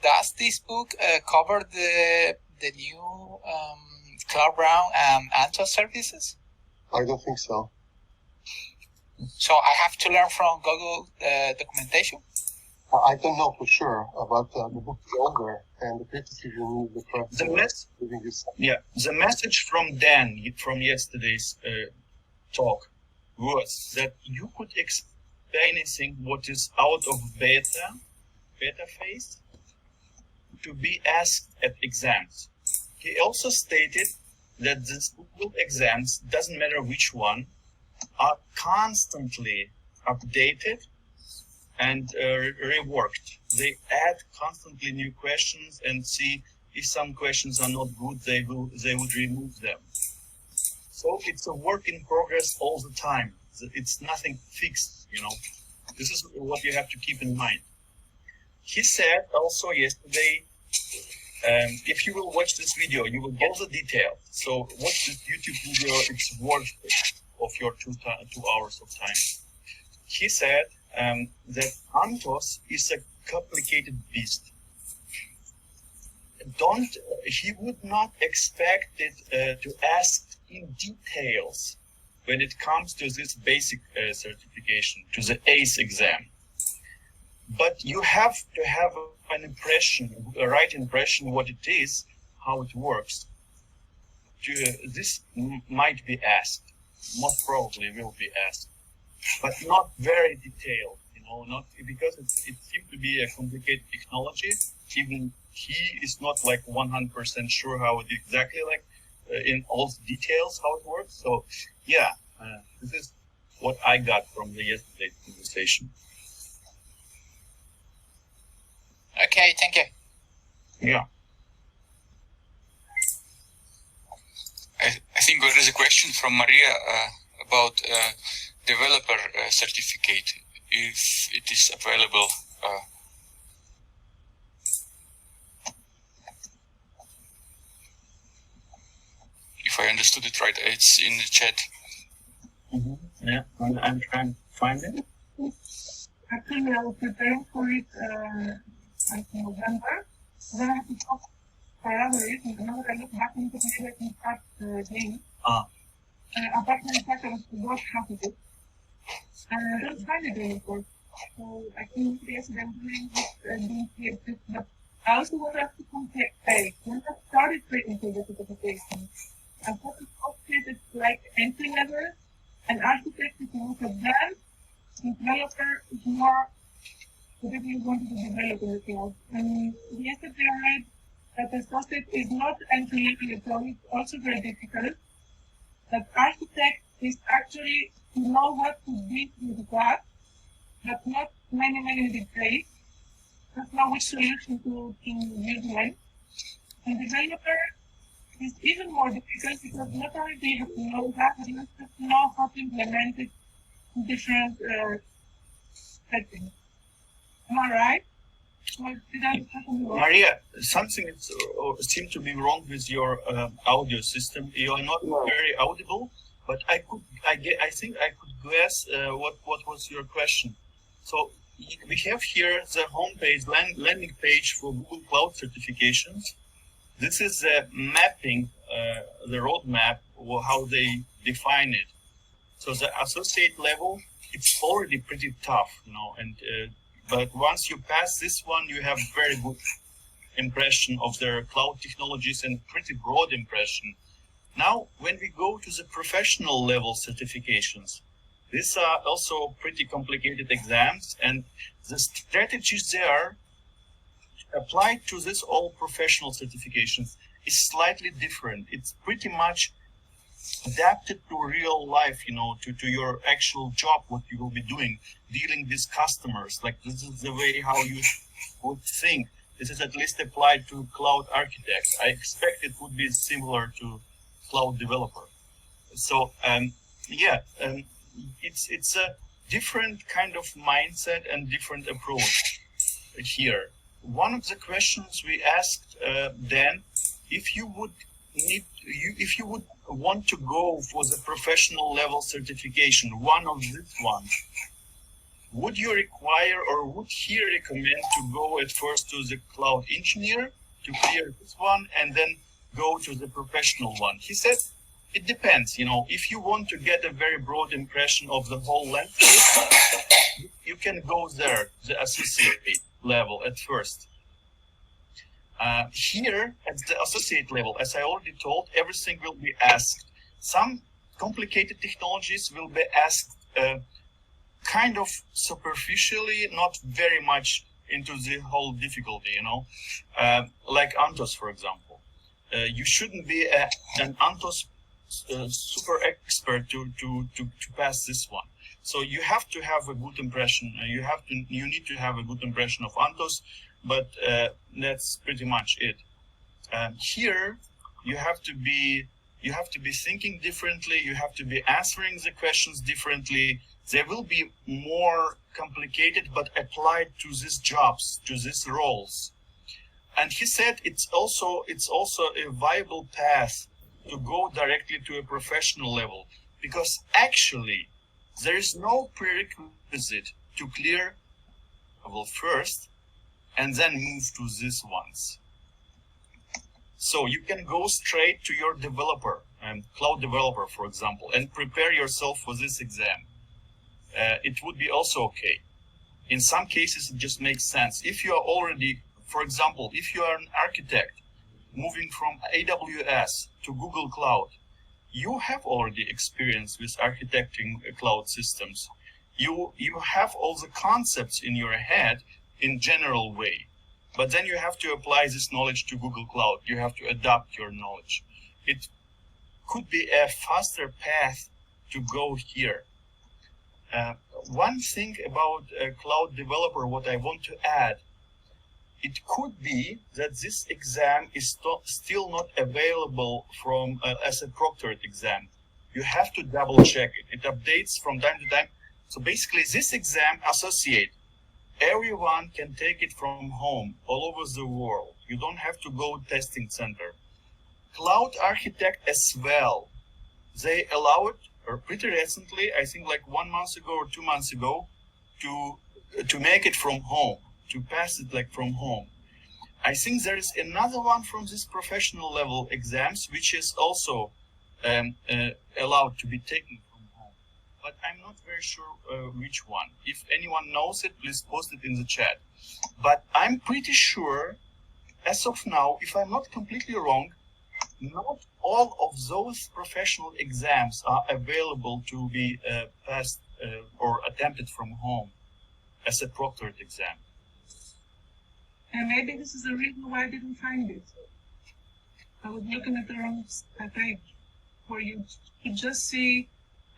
Does this book cover the new Cloud Brown and Anto services? I don't think so. So I have to learn from Google documentation? I don't know for sure, but the book is older, and the criticism is the correct. The message from Dan from yesterday's talk was that you could explain anything what is out of beta phase to be asked at exams. He also stated that the Google exams, doesn't matter which one, are constantly updated and reworked. They add constantly new questions and see if some questions are not good, they would remove them. So it's a work in progress all the time. It's nothing fixed, you know. This is what you have to keep in mind. He said also yesterday, if you will watch this video, you will get the details. So watch this YouTube video, it's worth it of your 2 hours of time. He said that Antos is a complicated beast. He would not expect it to ask in details when it comes to this basic certification, to the ACE exam. But you have to have an impression, a right impression what it is, how it works. This might be asked, most probably will be asked, but not very detailed, you know, not because it seems to be a complicated technology. Even he is not like 100% sure how it exactly in all the details how it works. So yeah, this is what I got from the yesterday's conversation. Okay, thank you. Yeah. I think there is a question from Maria about developer certificate, if it is available. If I understood it right, it's in the chat. Mm-hmm. Yeah, I'm trying to find it. Actually, I was preparing for it until November. Then I had to stop for other reasons. And now that I look back into it, maybe I can start again. Apart from the fact that I forgot half of it. And I don't find it anymore. So I think yes, I'm doing this, but I also want us to compare. When I started creating for the certification, I thought it was like entry level, and architect is more advanced, developer is more whatever you want to develop in the field. And yesterday I read that associate is not entry level at all, it's also very difficult. That architect is actually to know what to do with that, but not many details. Just know which solution to use when. And developer is even more difficult because not only do you have to know that, but you have to know how to implement it in different settings. Am I right? Maria, something seemed to be wrong with your audio system. You are not very audible, but I think I could guess what was your question. So we have here the homepage, landing page for Google Cloud certifications. This is the mapping, the roadmap, or how they define it. So the associate level, it's already pretty tough, you know, and but once you pass this one, you have very good impression of their cloud technologies and pretty broad impression. Now, when we go to the professional level certifications, these are also pretty complicated exams, and the strategies there applied to this all professional certifications is slightly different. It's pretty much adapted to real life, you know, to your actual job, what you will be doing, dealing with customers. Like this is the way how you would think. This is at least applied to cloud architects. I expect it would be similar to cloud developer. So it's a different kind of mindset and different approach here. One of the questions we asked then, if you would want to go for the professional level certification, one of these ones, would you require or would he recommend to go at first to the cloud engineer to clear this one and then go to the professional one? He said, it depends, you know, if you want to get a very broad impression of the whole landscape, you can go there, the associate level at first. Here at the associate level, as I already told, everything will be asked. Some complicated technologies will be asked kind of superficially, not very much into the whole difficulty, you know, like Antos, for example. You shouldn't be an Antos super expert to pass this one. So you have to have a good impression. You need to have a good impression of Antos, but that's pretty much it. Here, you have to be You have to be thinking differently. You have to be answering the questions differently. They will be more complicated, but applied to these jobs, to these roles. And he said it's also a viable path to go directly to a professional level, because actually there is no prerequisite to clear level first and then move to these ones. So you can go straight to your developer, cloud developer, for example, and prepare yourself for this exam. It would be also okay. In some cases, it just makes sense. If you are already, for example, if you are an architect moving from AWS to Google Cloud, you have already experience with architecting cloud systems. You have all the concepts in your head in general way, but then you have to apply this knowledge to Google Cloud. You have to adapt your knowledge. It could be a faster path to go here. One thing about a cloud developer, what I want to add, it could be that this exam is still not available from as a proctored exam. You have to double check it. It updates from time to time. So basically this exam associate, everyone can take it from home all over the world. You don't have to go testing center. Cloud architect as well, they allow it, or pretty recently, I think like 1 month ago or 2 months ago, to make it from home, to pass it like from home. I think there is another one from this professional level exams, which is also allowed to be taken from home. But I'm not very sure which one. If anyone knows it, please post it in the chat. But I'm pretty sure, as of now, if I'm not completely wrong, not all of those professional exams are available to be passed or attempted from home as a proctored exam. And maybe this is the reason why I didn't find it. I was looking at the wrong page, where you could just see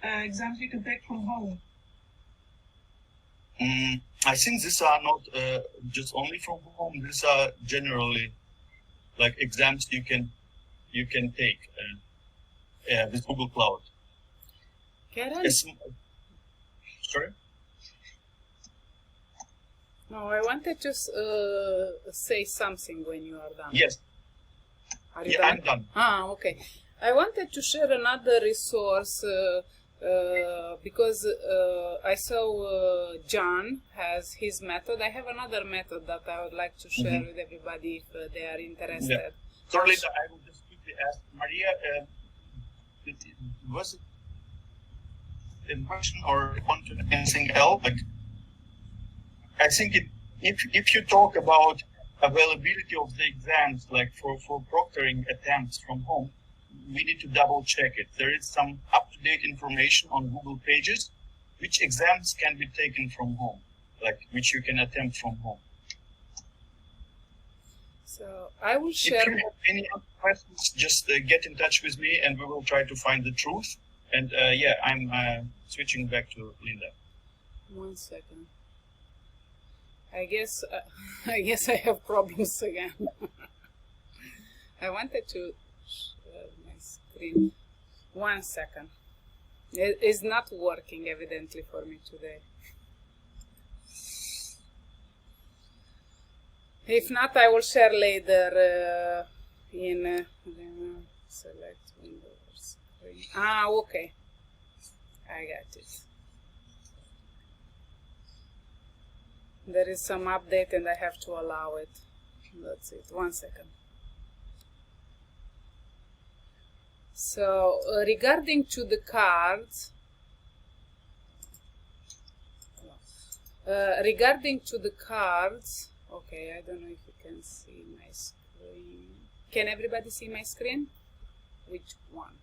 exams you can take from home. I think these are not just only from home. These are generally like exams you can take with Google Cloud. Karen? Sorry? No, I wanted to say something when you are done. Yes. Are you yeah, done? I'm done. Ah, okay. I wanted to share another resource because I saw John has his method. I have another method that I would like to share with everybody if they are interested. Yeah. Sorry, I will just quickly ask Maria, was it a question or want to anything else? Like, I think if you talk about availability of the exams, like for proctoring attempts from home, we need to double check it. There is some up-to-date information on Google Pages, which exams can be taken from home, like which you can attempt from home. So I will share. If you have any other questions, just get in touch with me and we will try to find the truth. And yeah, I'm switching back to Linda. 1 second. I guess I have problems again. I wanted to share my screen. 1 second. It is not working evidently for me today. If not, I will share later in select window screen. Ah, okay. I got it. There is some update and I have to allow it. That's it. 1 second. So regarding to the cards, okay, I don't know if you can see my screen. Can everybody see my screen? Which one?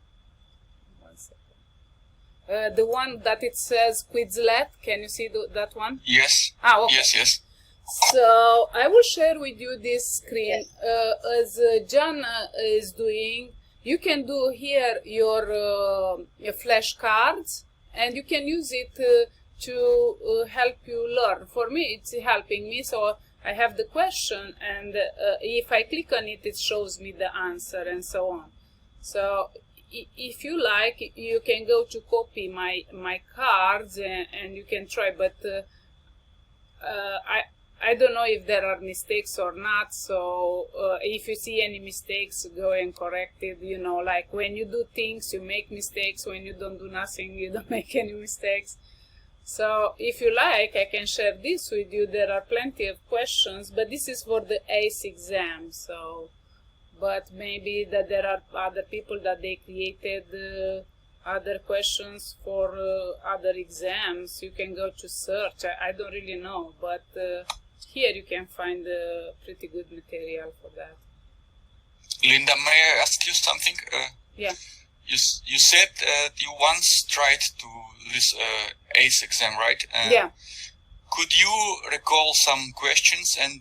1 second. The one that it says Quizlet, can you see that one? Yes. Ah, okay. Yes. So I will share with you this screen. As John is doing, you can do here your flashcards, and you can use it to help you learn. For me, it's helping me. So I have the question, and if I click on it, it shows me the answer and so on. So if you like, you can go to copy my cards and you can try, but I don't know if there are mistakes or not. So if you see any mistakes, go and correct it. You know, like when you do things, you make mistakes. When you don't do nothing, you don't make any mistakes. So if you like, I can share this with you. There are plenty of questions, but this is for the ACE exam. So, but maybe that there are other people that they created other questions for other exams. You can go to search. I don't really know, but here you can find pretty good material for that. Linda, may I ask you something? Yeah. You said you once tried to this ACE exam, right? Yeah. Could you recall some questions and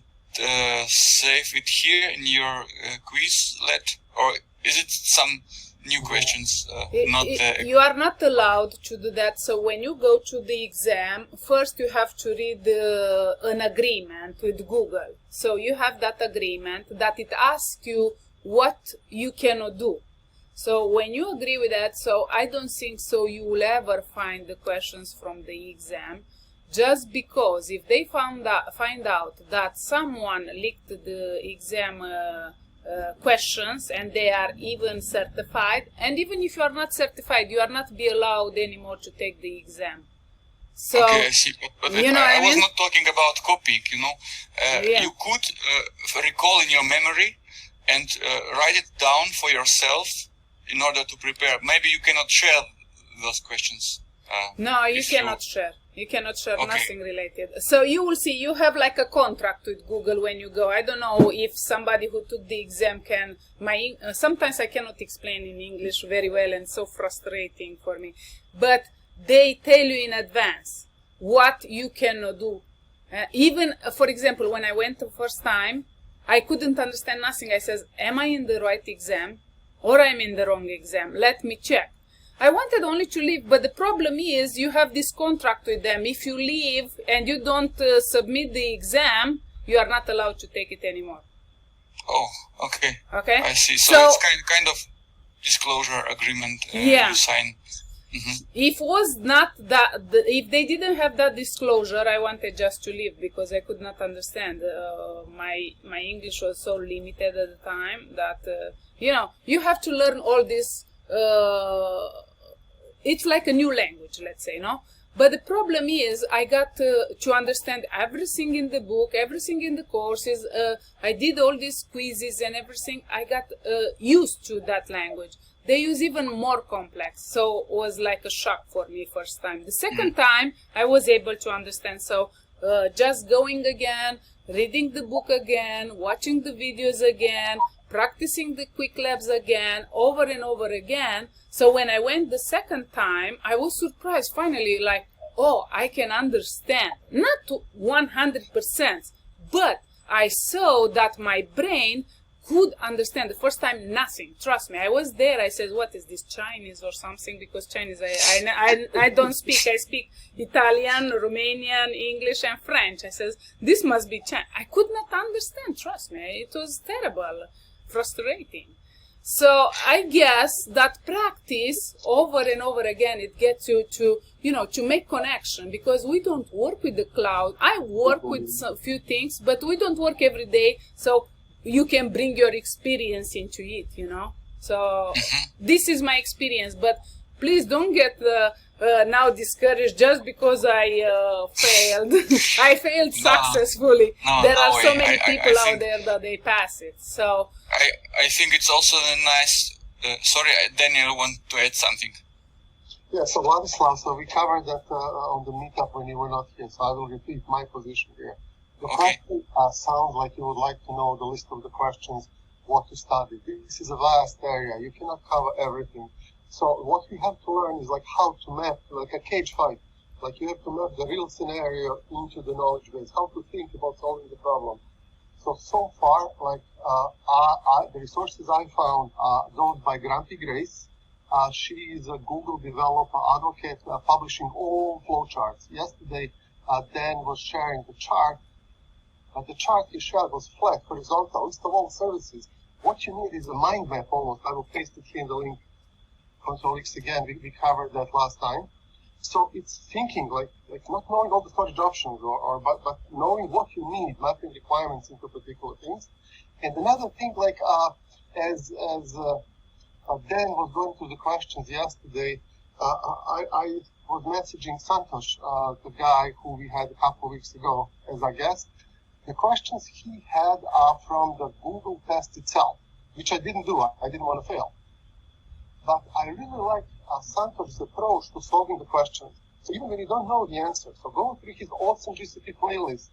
save it here in your Quizlet, or is it some new questions? You are not allowed to do that. So when you go to the exam, first you have to read an agreement with Google. So you have that agreement that it asks you what you cannot do. So when you agree with that, so I don't think so you will ever find the questions from the exam, just because if they find out that someone leaked the exam questions and they are even certified, and even if you are not certified, you are not be allowed anymore to take the exam. So, okay, I see. But you know I what I was mean? not talking about copying, you know. Yeah. You could recall in your memory and write it down for yourself in order to prepare. Maybe you cannot share those questions. No, you cannot share. You cannot share Okay. nothing related. So you will see, you have like a contract with Google when you go. I don't know if somebody who took the exam can, sometimes I cannot explain in English very well and so frustrating for me. But they tell you in advance what you cannot do. Even, for example, when I went the first time, I couldn't understand nothing. I says, am I in the right exam or I'm in the wrong exam? Let me check. I wanted only to leave, but the problem is you have this contract with them. If you leave and you don't submit the exam, you are not allowed to take it anymore. Oh, okay. Okay. I see. So it's kind of disclosure agreement Yeah. you sign. If was not that, if they didn't have that disclosure, I wanted just to leave because I could not understand. My English was so limited at the time that you know, you have to learn all this. It's like a new language, let's say, no? But the problem is I got to understand everything in the book, everything in the courses. I did all these quizzes and everything. I got used to that language. They use even more complex, so it was like a shock for me first time. The second time, I was able to understand. So just going again, reading the book again, watching the videos again, practicing the quick labs again, over and over again. So when I went the second time, I was surprised finally, like, oh, I can understand. Not to 100%, but I saw that my brain could understand. The first time, nothing. Trust me, I was there. I said, what is this, Chinese or something? Because Chinese, I don't speak. I speak Italian, Romanian, English, and French. I said, this must be Chinese. I could not understand. Trust me, it was terrible, frustrating. So I guess that practice over and over again, it gets you to, you know, to make connection, because we don't work with the cloud. I work with a few things, but we don't work every day. So you can bring your experience into it, you know. So this is my experience, but please don't get now discouraged just because I failed. I failed successfully. There are so many people out there that they pass it. So I think it's also a nice. Sorry, Daniel, want to add something? Yeah, so Vladislav, so we covered that on the meetup when you were not here, so I will repeat my position here. The question sounds like you would like to know the list of the questions, what to study. This is a vast area. You cannot cover everything. So what we have to learn is like how to map, like a cage fight. Like you have to map the real scenario into the knowledge base, how to think about solving the problem. So far, like the resources I found are those by Grumpy Grace. She is a Google developer, advocate, publishing all flowcharts. Yesterday, Dan was sharing the chart. The chart he shared was flat, horizontal, list of all services. What you need is a mind map almost. I will paste it here in the link. control X again. We covered that last time. So it's thinking like not knowing all the storage options but knowing what you need, mapping requirements into particular things. And another thing, like as Dan was going through the questions yesterday, I was messaging Santosh, the guy who we had a couple of weeks ago as our guest. The questions he had are from the Google test itself, which I didn't do. I didn't want to fail. But I really like Santosh's approach to solving the questions. So even when you don't know the answer, so go through his awesome GCP playlist.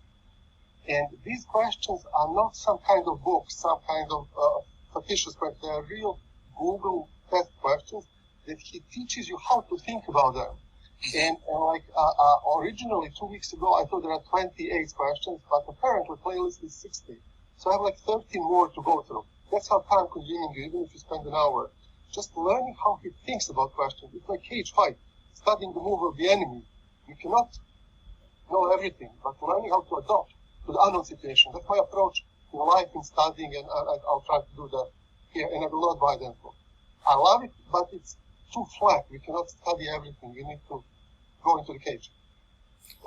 And these questions are not some kind of book, some kind of fictitious questions. They are real Google test questions that he teaches you how to think about them. And originally 2 weeks ago, I thought there are 28 questions, but apparently the playlist is 60. So I have like 13 more to go through. That's how time consuming you, even if you spend an hour. Just learning how he thinks about questions. It's like cage fight, studying the move of the enemy. You cannot know everything, but learning how to adapt to the unknown situation. That's my approach to life in studying, and I'll try to do that here, and I will not buy that book. I love it, but it's too flat. We cannot study everything. We need to go into the cage.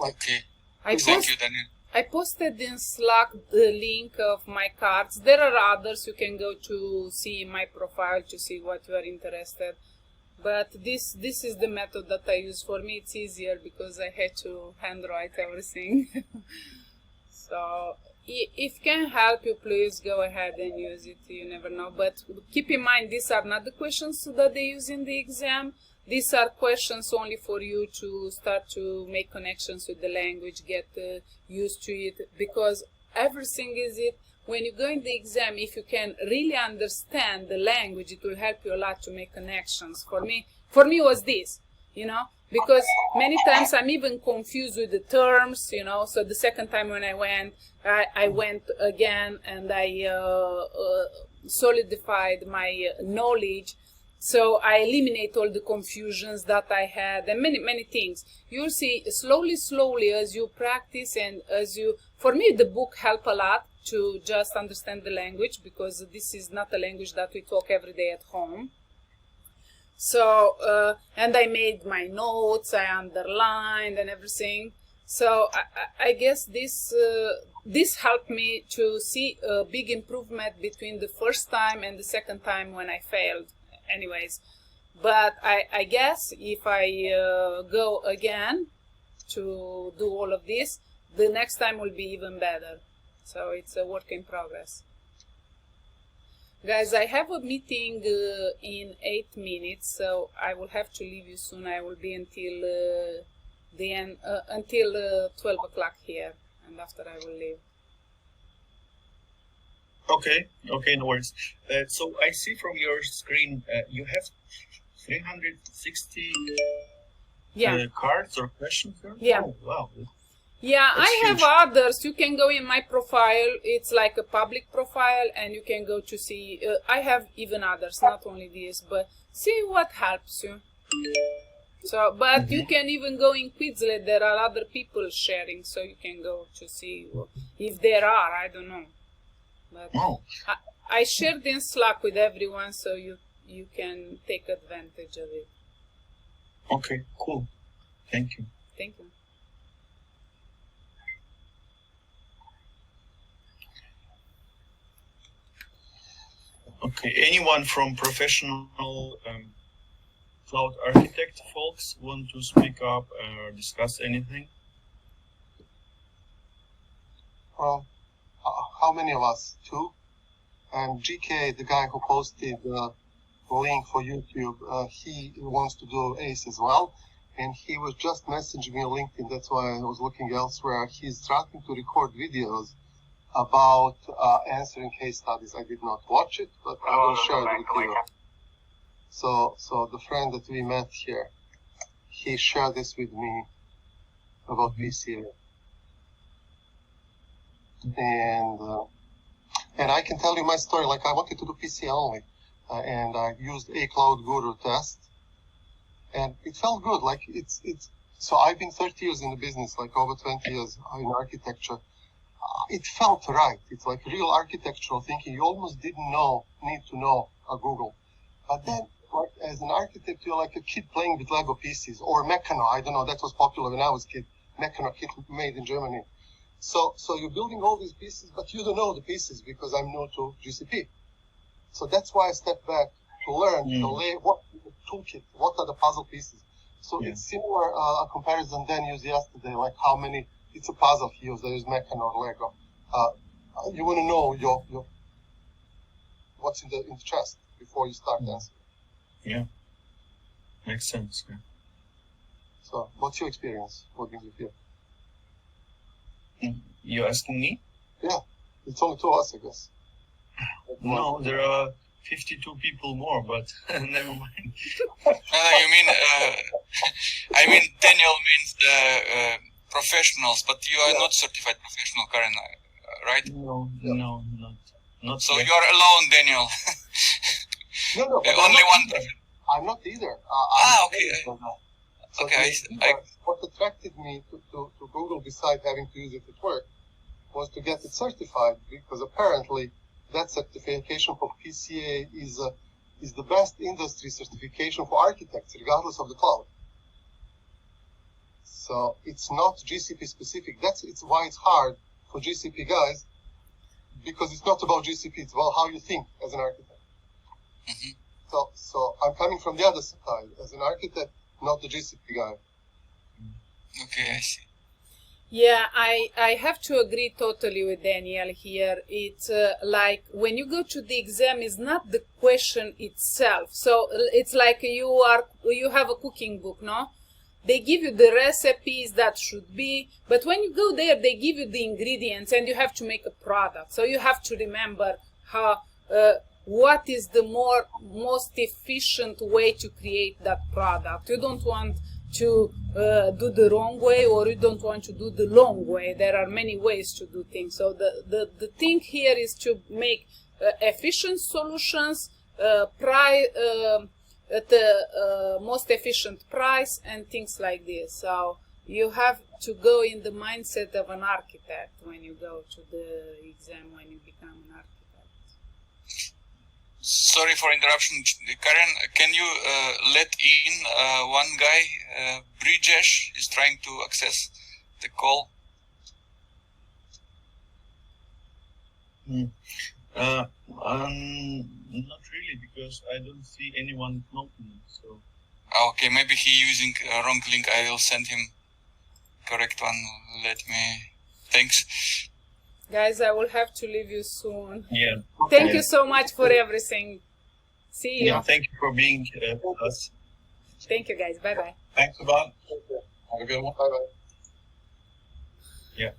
Okay. Thank you, Daniel. I posted in Slack the link of my cards. There are others you can go to see my profile to see what you are interested. But this is the method that I use. For me, it's easier because I had to handwrite everything. So if can help you, please go ahead and use it. You never know. But keep in mind, these are not the questions that they use in the exam. These are questions only for you to start to make connections with the language, get used to it, because everything is it. When you go in the exam, if you can really understand the language, it will help you a lot to make connections. For me was this, because many times I'm even confused with the terms, so the second time when I went again and I solidified my knowledge. So I eliminate all the confusions that I had and many things. You'll see slowly as you practice and for me the book helped a lot to just understand the language, because this is not a language that we talk every day at home. So, and I made my notes, I underlined and everything. So I guess this helped me to see a big improvement between the first time and the second time when I failed. Anyways, but I guess if I go again to do all of this, the next time will be even better. So it's a work in progress. Guys, I have a meeting in 8 minutes, so I will have to leave you soon. I will be until the end, until 12 o'clock here, and after I will leave. Okay, no worries. So I see from your screen you have 360 cards or questions there? Yeah. Oh, wow. Yeah, That's I have huge. others. You can go in my profile. It's like a public profile, and you can go to see. I have even others, not only this, but see what helps you. So, but you can even go in Quizlet. There are other people sharing, so you can go to see if there are. I don't know. But I shared in Slack with everyone, so you can take advantage of it. Okay, cool. Thank you. Thank you. Okay, anyone from professional cloud architect folks want to speak up or discuss anything? How many of us? 2? And GK, the guy who posted the link for YouTube, he wants to do ACE as well. And he was just messaging me on LinkedIn. That's why I was looking elsewhere. He's starting to record videos about answering case studies. I did not watch it, but I will share it with you. So the friend that we met here, he shared this with me about PCA. And I can tell you my story. Like, I wanted to do PCA only, and I used a Cloud Guru test, and it felt good. Like it's. So I've been 30 years in the business, like over 20 years in architecture. It felt right. It's like real architectural thinking. You almost didn't need to know a Google. But then like as an architect, you're like a kid playing with Lego pieces or Meccano. I don't know, that was popular when I was a kid. Meccano kit made in Germany. So you're building all these pieces, but you don't know the pieces because I'm new to GCP. So that's why I stepped back to learn what the toolkit, what are the puzzle pieces. So it's similar a comparison Dan used yesterday, like how many, it's a puzzle he used, there is Meccano or Lego. You want to know your what's in the chest before you start answering. Yeah, makes sense. Yeah. So, what's your experience? What brings you here? You asking me? Yeah, it's only 2 of us, I guess. No, there are 52 people more, but never mind. You mean? I mean, Daniel means professionals, but you are not certified professional, Karen, right? No, not. So yet. you are alone, Daniel. No, but only one. I'm not either. Okay. So what attracted me to Google, besides having to use it at work, was to get it certified, because apparently that certification for PCA is the best industry certification for architects, regardless of the cloud. So it's not GCP specific. It's why it's hard for GCP guys, because it's not about GCP. It's about how you think as an architect. Mm-hmm. So I'm coming from the other side as an architect, not the GCP guy. Okay, I see. Yeah, I have to agree totally with Daniel here. It's like when you go to the exam, it's not the question itself. So it's like you have a cooking book, no? They give you the recipes that should be, but when you go there, they give you the ingredients and you have to make a product. So you have to remember how what is the most efficient way to create that product. You don't want to do the wrong way, or you don't want to do the long way. There are many ways to do things. So the thing here is to make efficient solutions, at the most efficient price and things like this. So you have to go in the mindset of an architect when you go to the exam, when you become an architect. Sorry for interruption, Karen. Can you let in one guy? Brijesh is trying to access the call. Not really, because I don't see anyone knocking. So. Okay, maybe he using a wrong link. I will send him correct one. Let me. Thanks. Guys, I will have to leave you soon. Yeah. Thank you so much for everything. See you. Yeah, thank you for being with us. Thank you, guys. Bye-bye. Thanks a lot. Have a good one. Bye-bye. Yeah.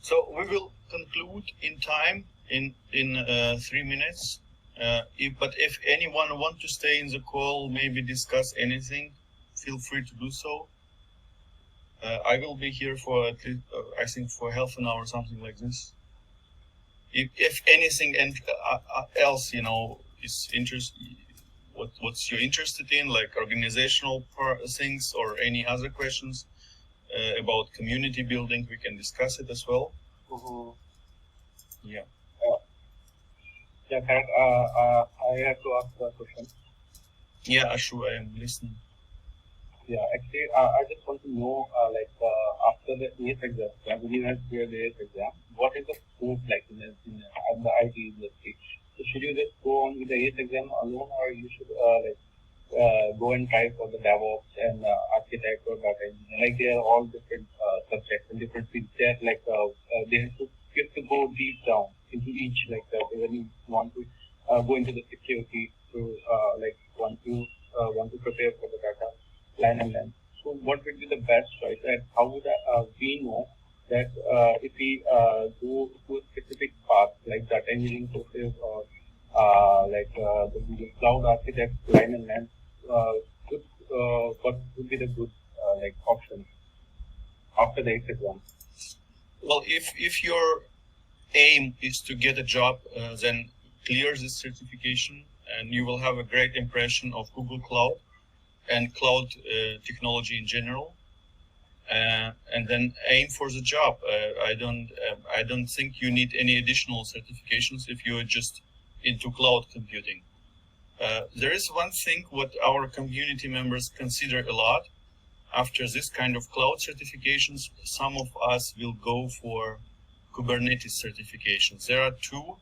So we will conclude in time in 3 minutes. But if anyone want to stay in the call, maybe discuss anything, feel free to do so. I will be here for at least, I think, for half an hour or something like this. If anything else, is what's you're interested in, like organizational things or any other questions about community building, we can discuss it as well. Mm-hmm. Yeah. Yeah, correct. I have to ask a question. Yeah, sure, I am listening. Yeah, actually, I just want to know, after the AS exam, when you have cleared the AS exam, what is the scope like in the IT industry? So should you just go on with the AS exam alone, or you should go and try for the DevOps and architect or data engineer? Like they are all different subjects and different fields. They have to go deep down into each. When you want to go into the security, want to prepare for the data line and length. So what would be the best choice, and how would we know that if we go to a specific path like data engineering courses or the cloud architect line and length, what would be the good option after the exam? Well, if your aim is to get a job, then clear this certification and you will have a great impression of Google Cloud and cloud technology in general, and then aim for the job. I don't think you need any additional certifications if you're just into cloud computing. There is one thing what our community members consider a lot. After this kind of cloud certifications, some of us will go for Kubernetes certifications. There are two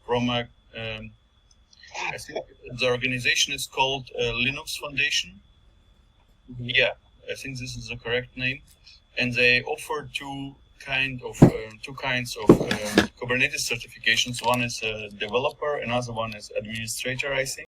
from a, I think the organization is called Linux Foundation. Yeah, I think this is the correct name. And they offer two kinds of Kubernetes certifications. One is a developer, another one is administrator, I think.